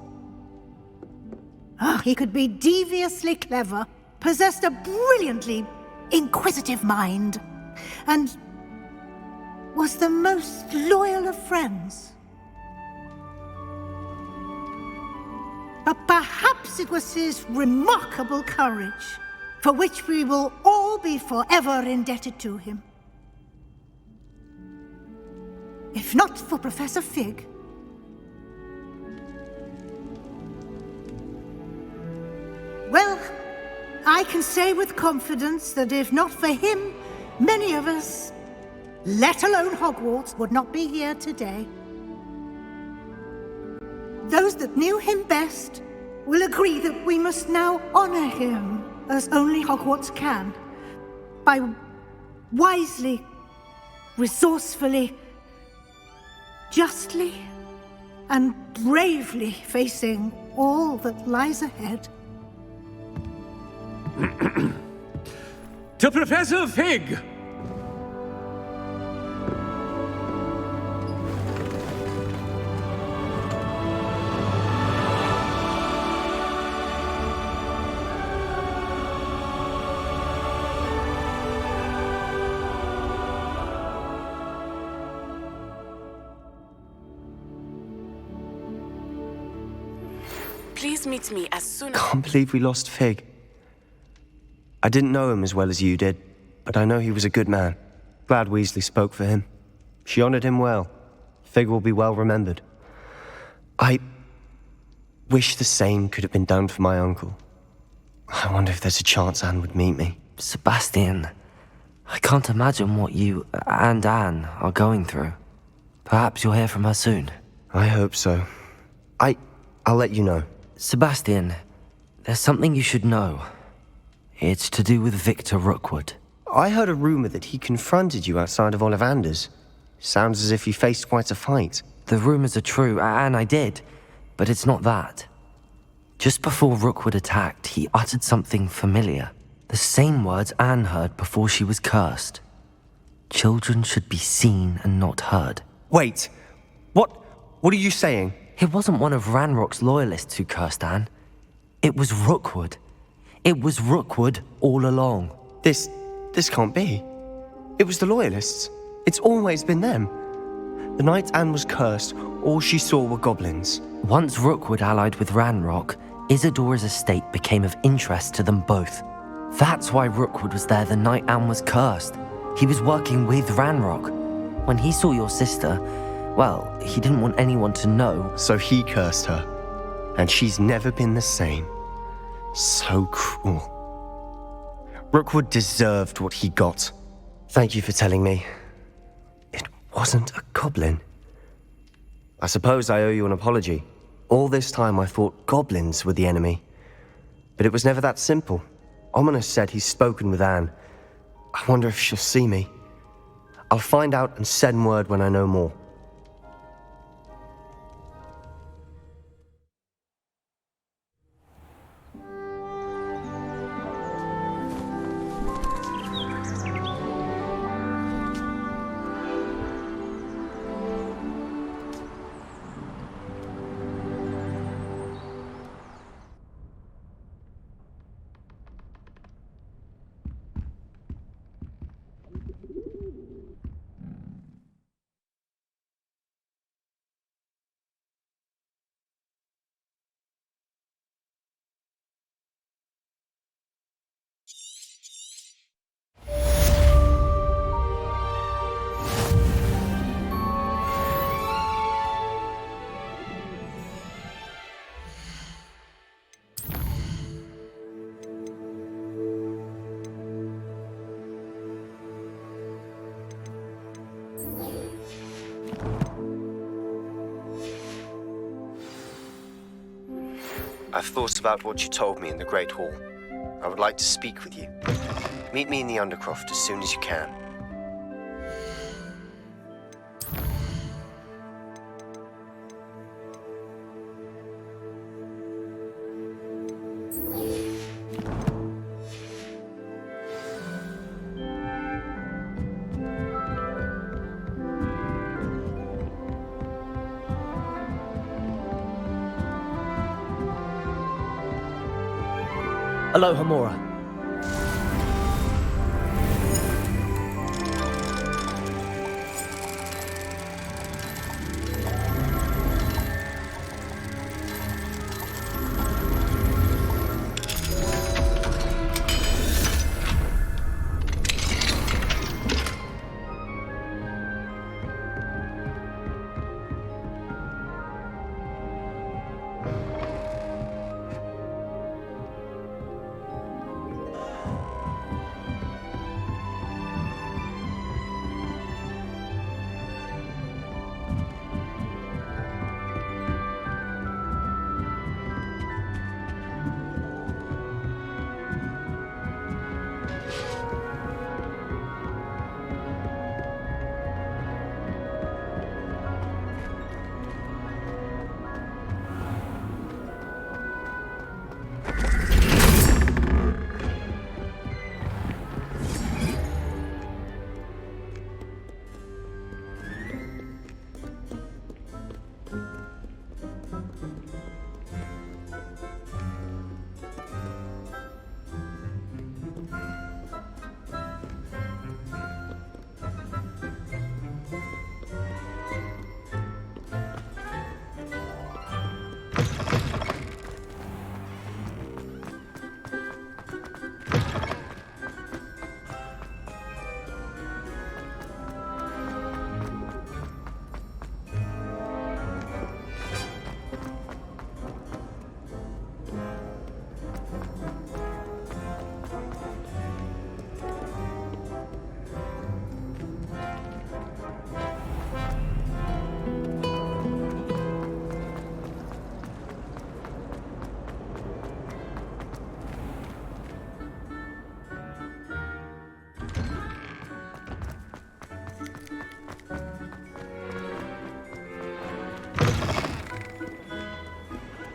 He could be deviously clever, possessed a brilliantly inquisitive mind, and was the most loyal of friends. But perhaps it was his remarkable courage, for which we will all be forever indebted to him. If not for Professor Fig, well, I can say with confidence that if not for him, many of us, let alone Hogwarts, would not be here today. Those that knew him best will agree that we must now honor him as only Hogwarts can, by wisely, resourcefully, justly, and bravely facing all that lies ahead. To Professor Fig! Please meet me as soon as... Can't believe we lost Fig. I didn't know him as well as you did, but I know he was a good man. Glad Weasley spoke for him. She honored him well. Fig will be well remembered. I wish the same could have been done for my uncle. I wonder if there's a chance Anne would meet me. Sebastian, I can't imagine what you and Anne are going through. Perhaps you'll hear from her soon. I hope so. I'll let you know. Sebastian, there's something you should know. It's to do with Victor Rookwood. I heard a rumor that he confronted you outside of Ollivander's. Sounds as if you faced quite a fight. The rumors are true, and I did, but it's not that. Just before Rookwood attacked, he uttered something familiar. The same words Anne heard before she was cursed. Children should be seen and not heard. Wait, what are you saying? It wasn't one of Ranrock's loyalists who cursed Anne. It was Rookwood. It was Rookwood all along. This can't be. It was the Loyalists. It's always been them. The night Anne was cursed, all she saw were goblins. Once Rookwood allied with Ranrock, Isadora's estate became of interest to them both. That's why Rookwood was there the night Anne was cursed. He was working with Ranrock. When he saw your sister, well, he didn't want anyone to know. So he cursed her. And she's never been the same. So cruel. Rookwood deserved what he got. Thank you for telling me. It wasn't a goblin. I suppose I owe you an apology. All this time I thought goblins were the enemy. But it was never that simple. Ominous said he's spoken with Anne. I wonder if she'll see me. I'll find out and send word when I know more. I've thought about what you told me in the Great Hall. I would like to speak with you. Meet me in the Undercroft as soon as you can. Aloha, Mora.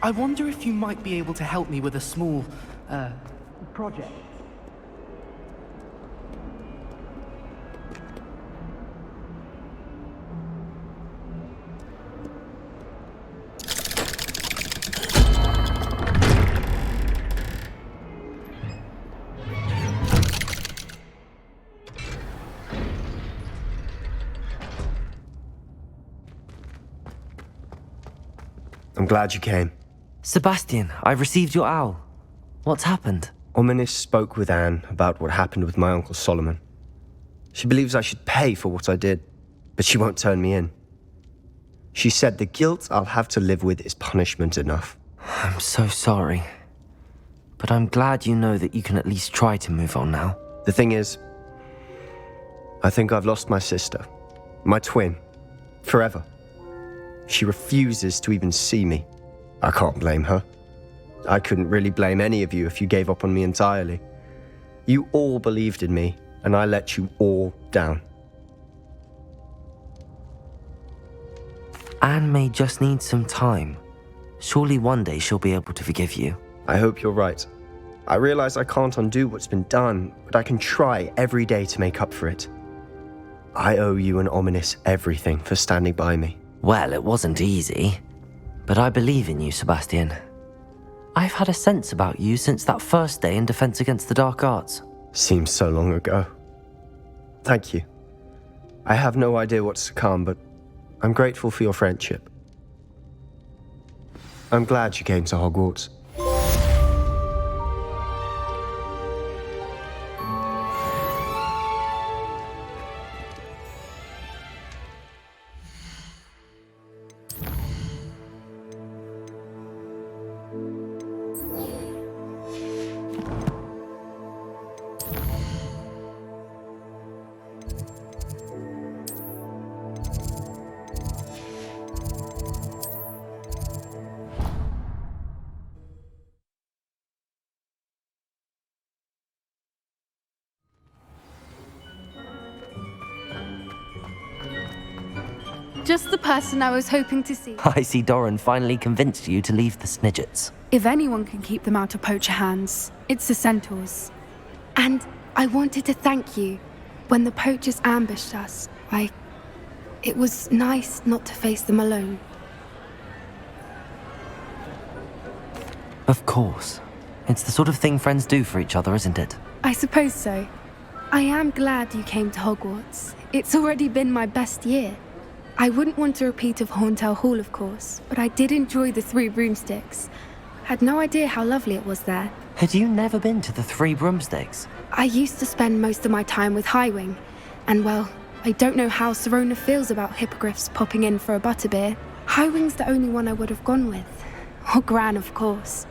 I wonder if you might be able to help me with a small, project. I'm glad you came. Sebastian, I've received your owl. What's happened? Ominis spoke with Anne about what happened with my Uncle Solomon. She believes I should pay for what I did, but she won't turn me in. She said the guilt I'll have to live with is punishment enough. I'm so sorry. But I'm glad you know that you can at least try to move on now. The thing is, I think I've lost my sister, my twin, forever. She refuses to even see me. I can't blame her. I couldn't really blame any of you if you gave up on me entirely. You all believed in me, and I let you all down. Anne may just need some time. Surely one day she'll be able to forgive you. I hope you're right. I realize I can't undo what's been done, but I can try every day to make up for it. I owe you and Ominis everything for standing by me. Well, it wasn't easy. But I believe in you, Sebastian. I've had a sense about you since that first day in Defense Against the Dark Arts. Seems so long ago. Thank you. I have no idea what's to come, but I'm grateful for your friendship. I'm glad you came to Hogwarts. Just the person I was hoping to see. I see Doran finally convinced you to leave the Snidgets. If anyone can keep them out of poacher hands, it's the centaurs. And I wanted to thank you. When the poachers ambushed us, it was nice not to face them alone. Of course. It's the sort of thing friends do for each other, isn't it? I suppose so. I am glad you came to Hogwarts. It's already been my best year. I wouldn't want a repeat of Hauntel Hall, of course, but I did enjoy the Three Broomsticks. Had no idea how lovely it was there. Had you never been to the Three Broomsticks? I used to spend most of my time with Highwing, and well, I don't know how Serona feels about hippogriffs popping in for a butterbeer. Highwing's the only one I would have gone with. Or Gran, of course.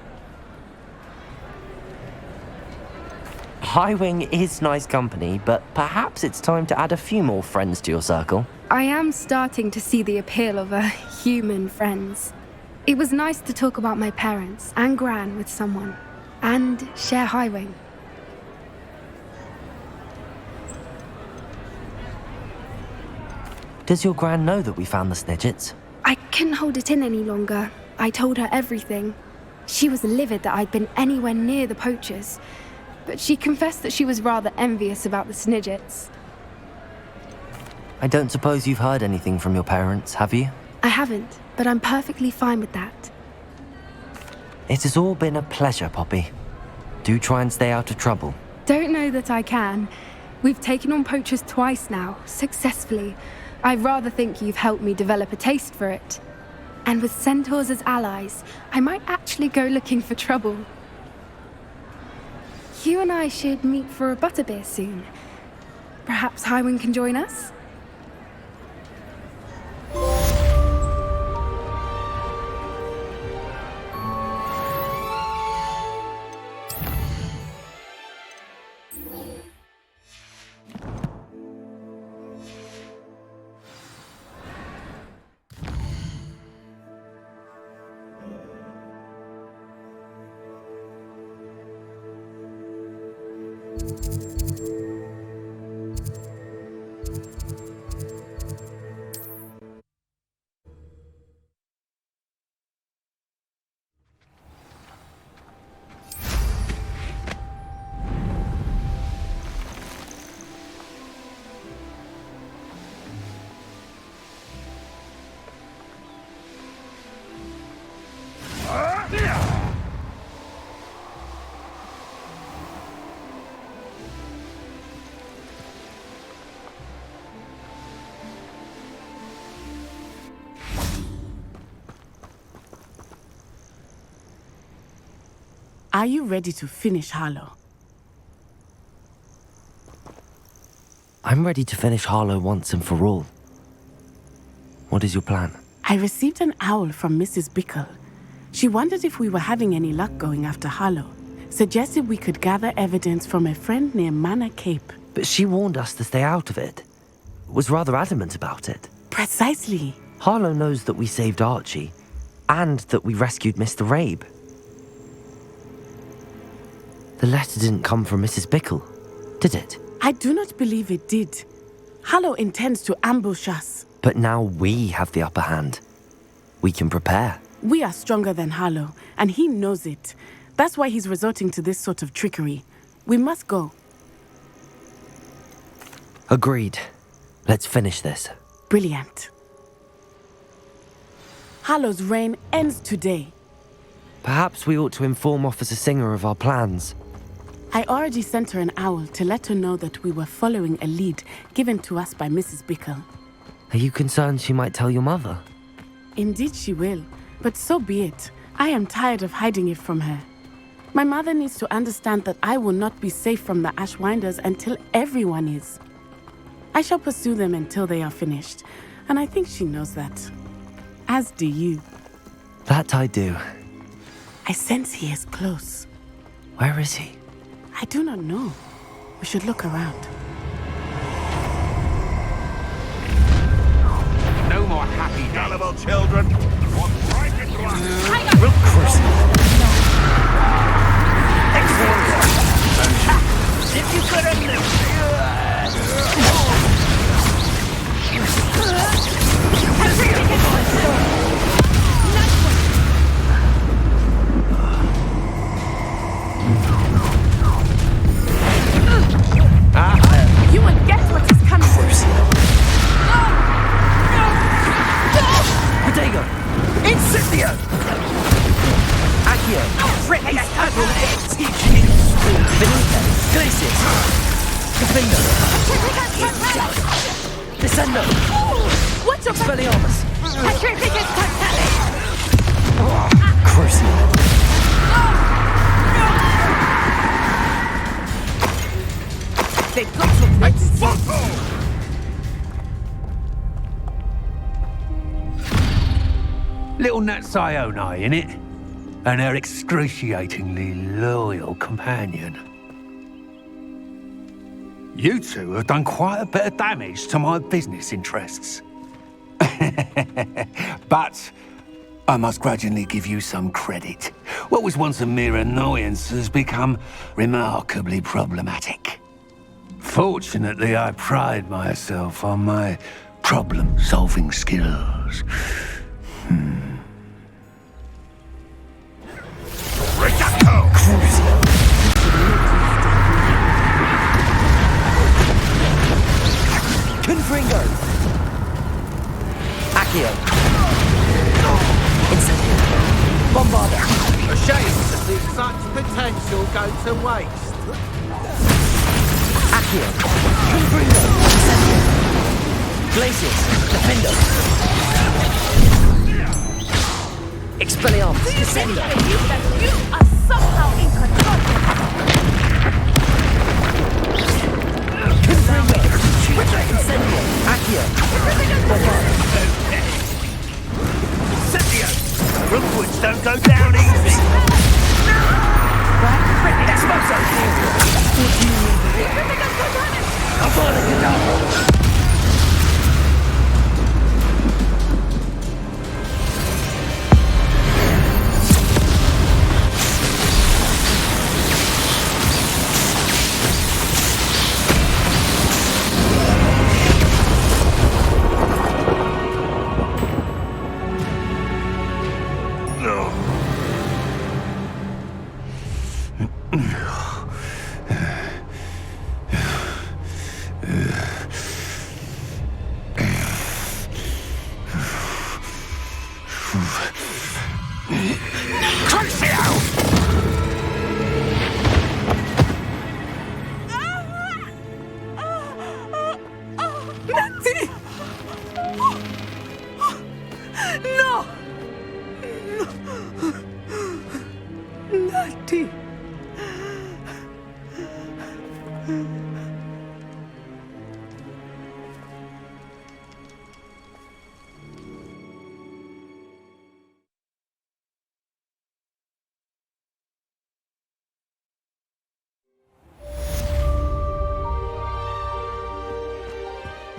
Highwing is nice company, but perhaps it's time to add a few more friends to your circle. I am starting to see the appeal of human friends. It was nice to talk about my parents and Gran with someone, and share Highwing. Does your Gran know that we found the Snidgets? I couldn't hold it in any longer. I told her everything. She was livid that I'd been anywhere near the poachers, but she confessed that she was rather envious about the Snidgets. I don't suppose you've heard anything from your parents, have you? I haven't, but I'm perfectly fine with that. It has all been a pleasure, Poppy. Do try and stay out of trouble. Don't know that I can. We've taken on poachers twice now, successfully. I rather think you've helped me develop a taste for it. And with centaurs as allies, I might actually go looking for trouble. You and I should meet for a butterbeer soon. Perhaps Highwing can join us? Are you ready to finish Harlow? I'm ready to finish Harlow once and for all. What is your plan? I received an owl from Mrs. Bickle. She wondered if we were having any luck going after Harlow. Suggested we could gather evidence from a friend near Manor Cape. But she warned us to stay out of it. Was rather adamant about it. Precisely. Harlow knows that we saved Archie, and that we rescued Mr. Rabe. The letter didn't come from Mrs. Bickle, did it? I do not believe it did. Harlow intends to ambush us. But now we have the upper hand. We can prepare. We are stronger than Harlow, and he knows it. That's why he's resorting to this sort of trickery. We must go. Agreed. Let's finish this. Brilliant. Harlow's reign ends today. Perhaps we ought to inform Officer Singer of our plans. I already sent her an owl to let her know that we were following a lead given to us by Mrs. Bickle. Are you concerned she might tell your mother? Indeed she will, but so be it. I am tired of hiding it from her. My mother needs to understand that I will not be safe from the Ashwinders until everyone is. I shall pursue them until they are finished, and I think she knows that. As do you. That I do. I sense he is close. Where is he? I do not know. We should look around. No more happy gullible children. Walk right into us. Real cruise. If you could have lived. You will get what is coming. Protego! Incipio! Accio! Ready, Finite. Glacius. Defender. Descendo. What's your Expelliarmus. Petrificus Contalis! Crucial. They've got to Little Nat Sioni, innit? And her excruciatingly loyal companion. You two have done quite a bit of damage to my business interests. But I must grudgingly give you some credit. What was once a mere annoyance has become remarkably problematic. Fortunately, I pride myself on my problem-solving skills. Confringo. Accio. Incendio. Bombarda. A shame to see such potential go to waste. Accio. Confringo. Incendio. Glacius. Defendo. Expelliarmus. Descendo. You are somehow in control. Confringo. Incendio. Accio. Bombarda. Incendio! Rookwoods don't go down easy! Exploso. What do you mean? I'm falling it down.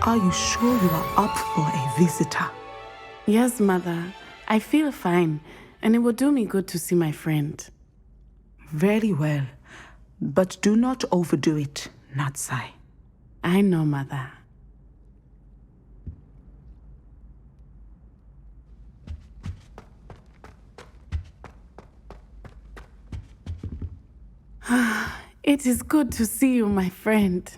Are you sure you are up for a visitor? Yes, Mother. I feel fine, and it will do me good to see my friend. Very well. But do not overdo it, Natsai. I know, Mother. It is good to see you, my friend.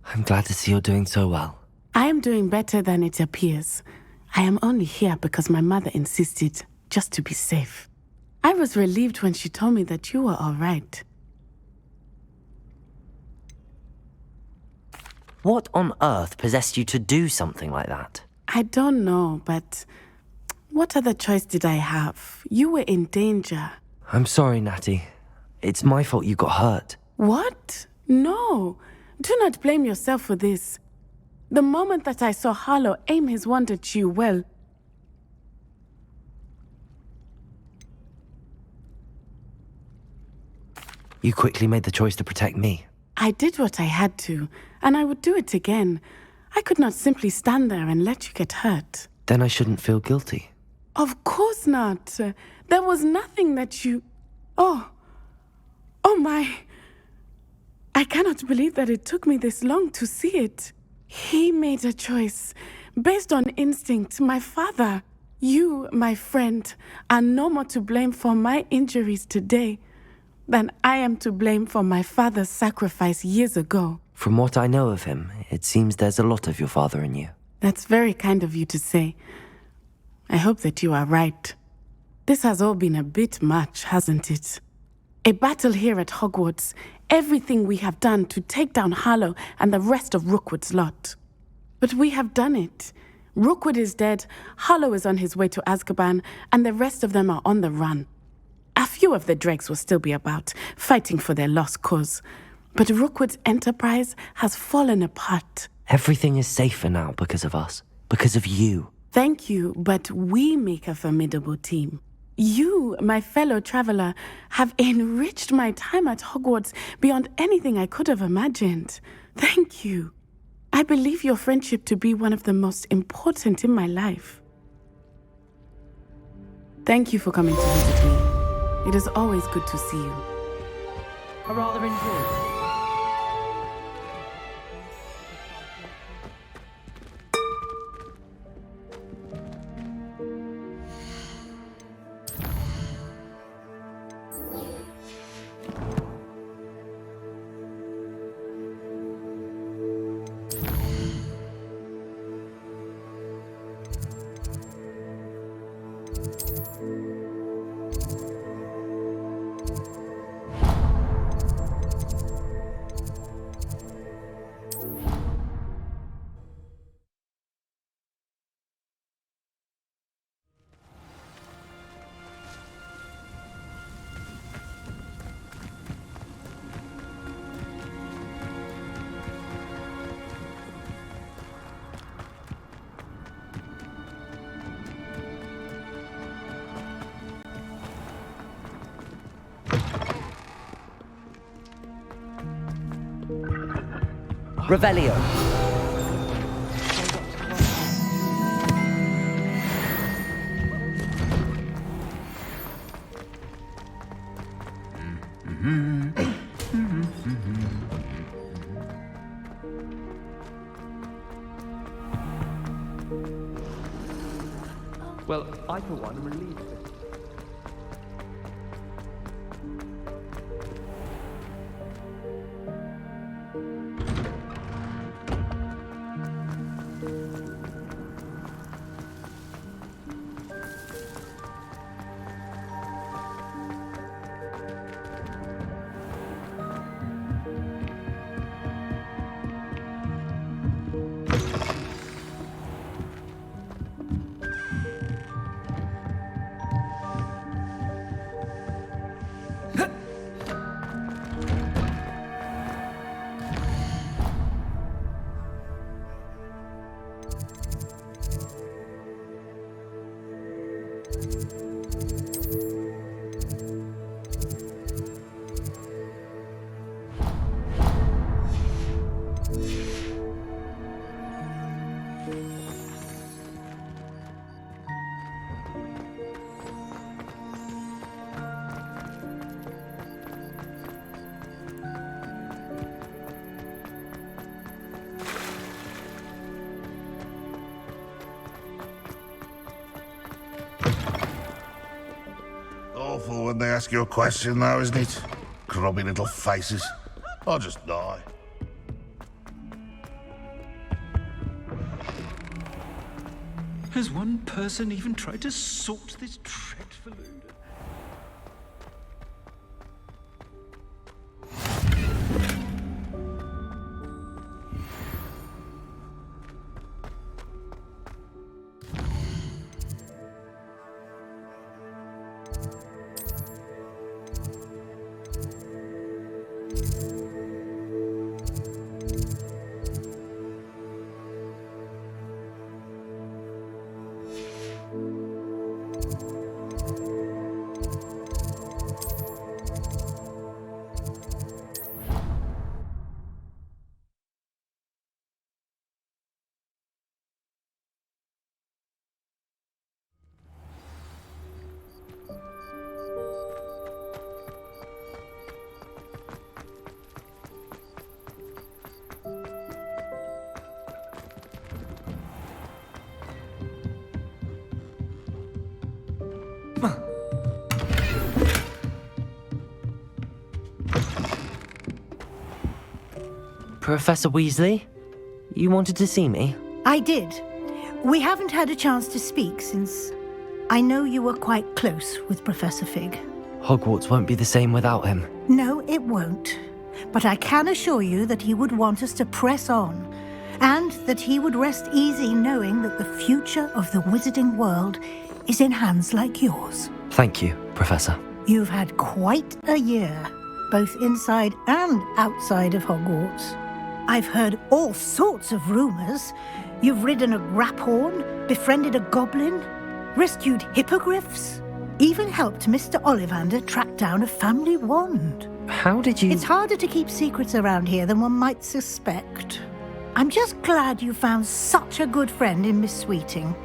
I'm glad to see you're doing so well. I am doing better than it appears. I am only here because my mother insisted, just to be safe. I was relieved when she told me that you were all right. What on earth possessed you to do something like that? I don't know, but what other choice did I have? You were in danger. I'm sorry, Natty. It's my fault you got hurt. What? No. Do not blame yourself for this. The moment that I saw Harlow aim his wand at you, well... You quickly made the choice to protect me. I did what I had to, and I would do it again. I could not simply stand there and let you get hurt. Then I shouldn't feel guilty. Of course not. There was nothing that you... Oh my... I cannot believe that it took me this long to see it. He made a choice based on instinct. My father, you, my friend, are no more to blame for my injuries today than I am to blame for my father's sacrifice years ago. From what I know of him, it seems there's a lot of your father in you. That's very kind of you to say. I hope that you are right. This has all been a bit much, hasn't it? A battle here at Hogwarts, everything we have done to take down Harlow and the rest of Rookwood's lot. But we have done it. Rookwood is dead, Harlow is on his way to Azkaban, and the rest of them are on the run. A few of the dregs will still be about, fighting for their lost cause. But Rookwood's enterprise has fallen apart. Everything is safer now because of us. Because of you. Thank you, but we make a formidable team. You, my fellow traveler, have enriched my time at Hogwarts beyond anything I could have imagined. Thank you. I believe your friendship to be one of the most important in my life. Thank you for coming to visit me. It is always good to see you. I rather enjoyed it. Revelio. Well, I for one am relieved. Awful when they ask you a question, though, isn't it? Grubby little faces. I'll just die. Has one person even tried to sort this dreadful odor? Professor Weasley, you wanted to see me? I did. We haven't had a chance to speak since I know you were quite close with Professor Fig. Hogwarts won't be the same without him. No, it won't. But I can assure you that he would want us to press on, and that he would rest easy knowing that the future of the wizarding world is in hands like yours. Thank you, Professor. You've had quite a year, both inside and outside of Hogwarts. I've heard all sorts of rumors. You've ridden a graphorn, befriended a goblin, rescued hippogriffs, even helped Mr. Ollivander track down a family wand. How did you... It's harder to keep secrets around here than one might suspect. I'm just glad you found such a good friend in Miss Sweeting.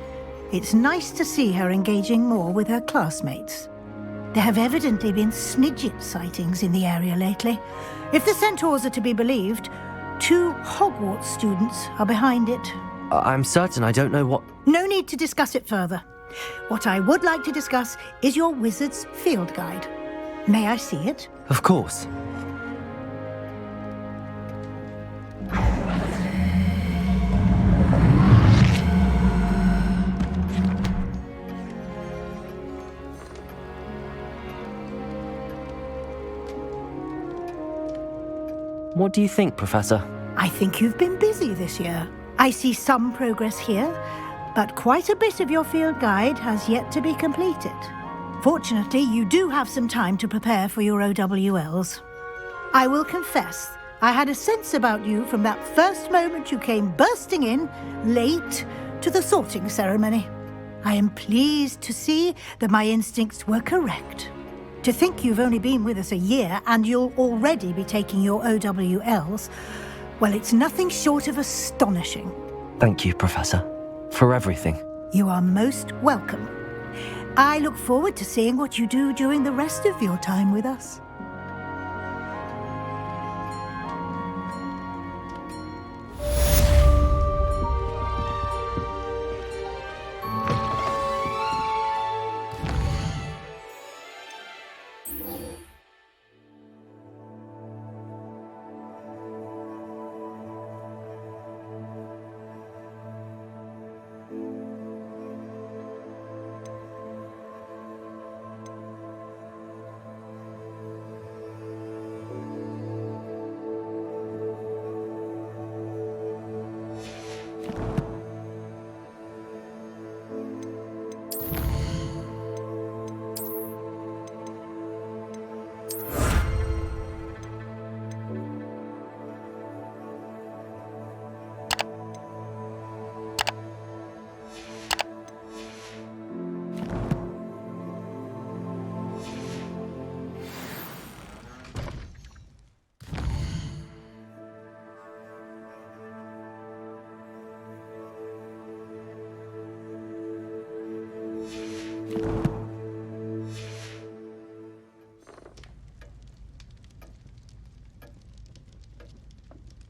It's nice to see her engaging more with her classmates. There have evidently been Snidget sightings in the area lately. If the centaurs are to be believed, 2 Hogwarts students are behind it. I'm certain I don't know what... No need to discuss it further. What I would like to discuss is your wizard's field guide. May I see it? Of course. What do you think, Professor? I think you've been busy this year. I see some progress here, but quite a bit of your field guide has yet to be completed. Fortunately, you do have some time to prepare for your OWLs. I will confess, I had a sense about you from that first moment you came bursting in, late, to the sorting ceremony. I am pleased to see that my instincts were correct. To think you've only been with us a year and you'll already be taking your OWLs, well, it's nothing short of astonishing. Thank you, Professor, for everything. You are most welcome. I look forward to seeing what you do during the rest of your time with us.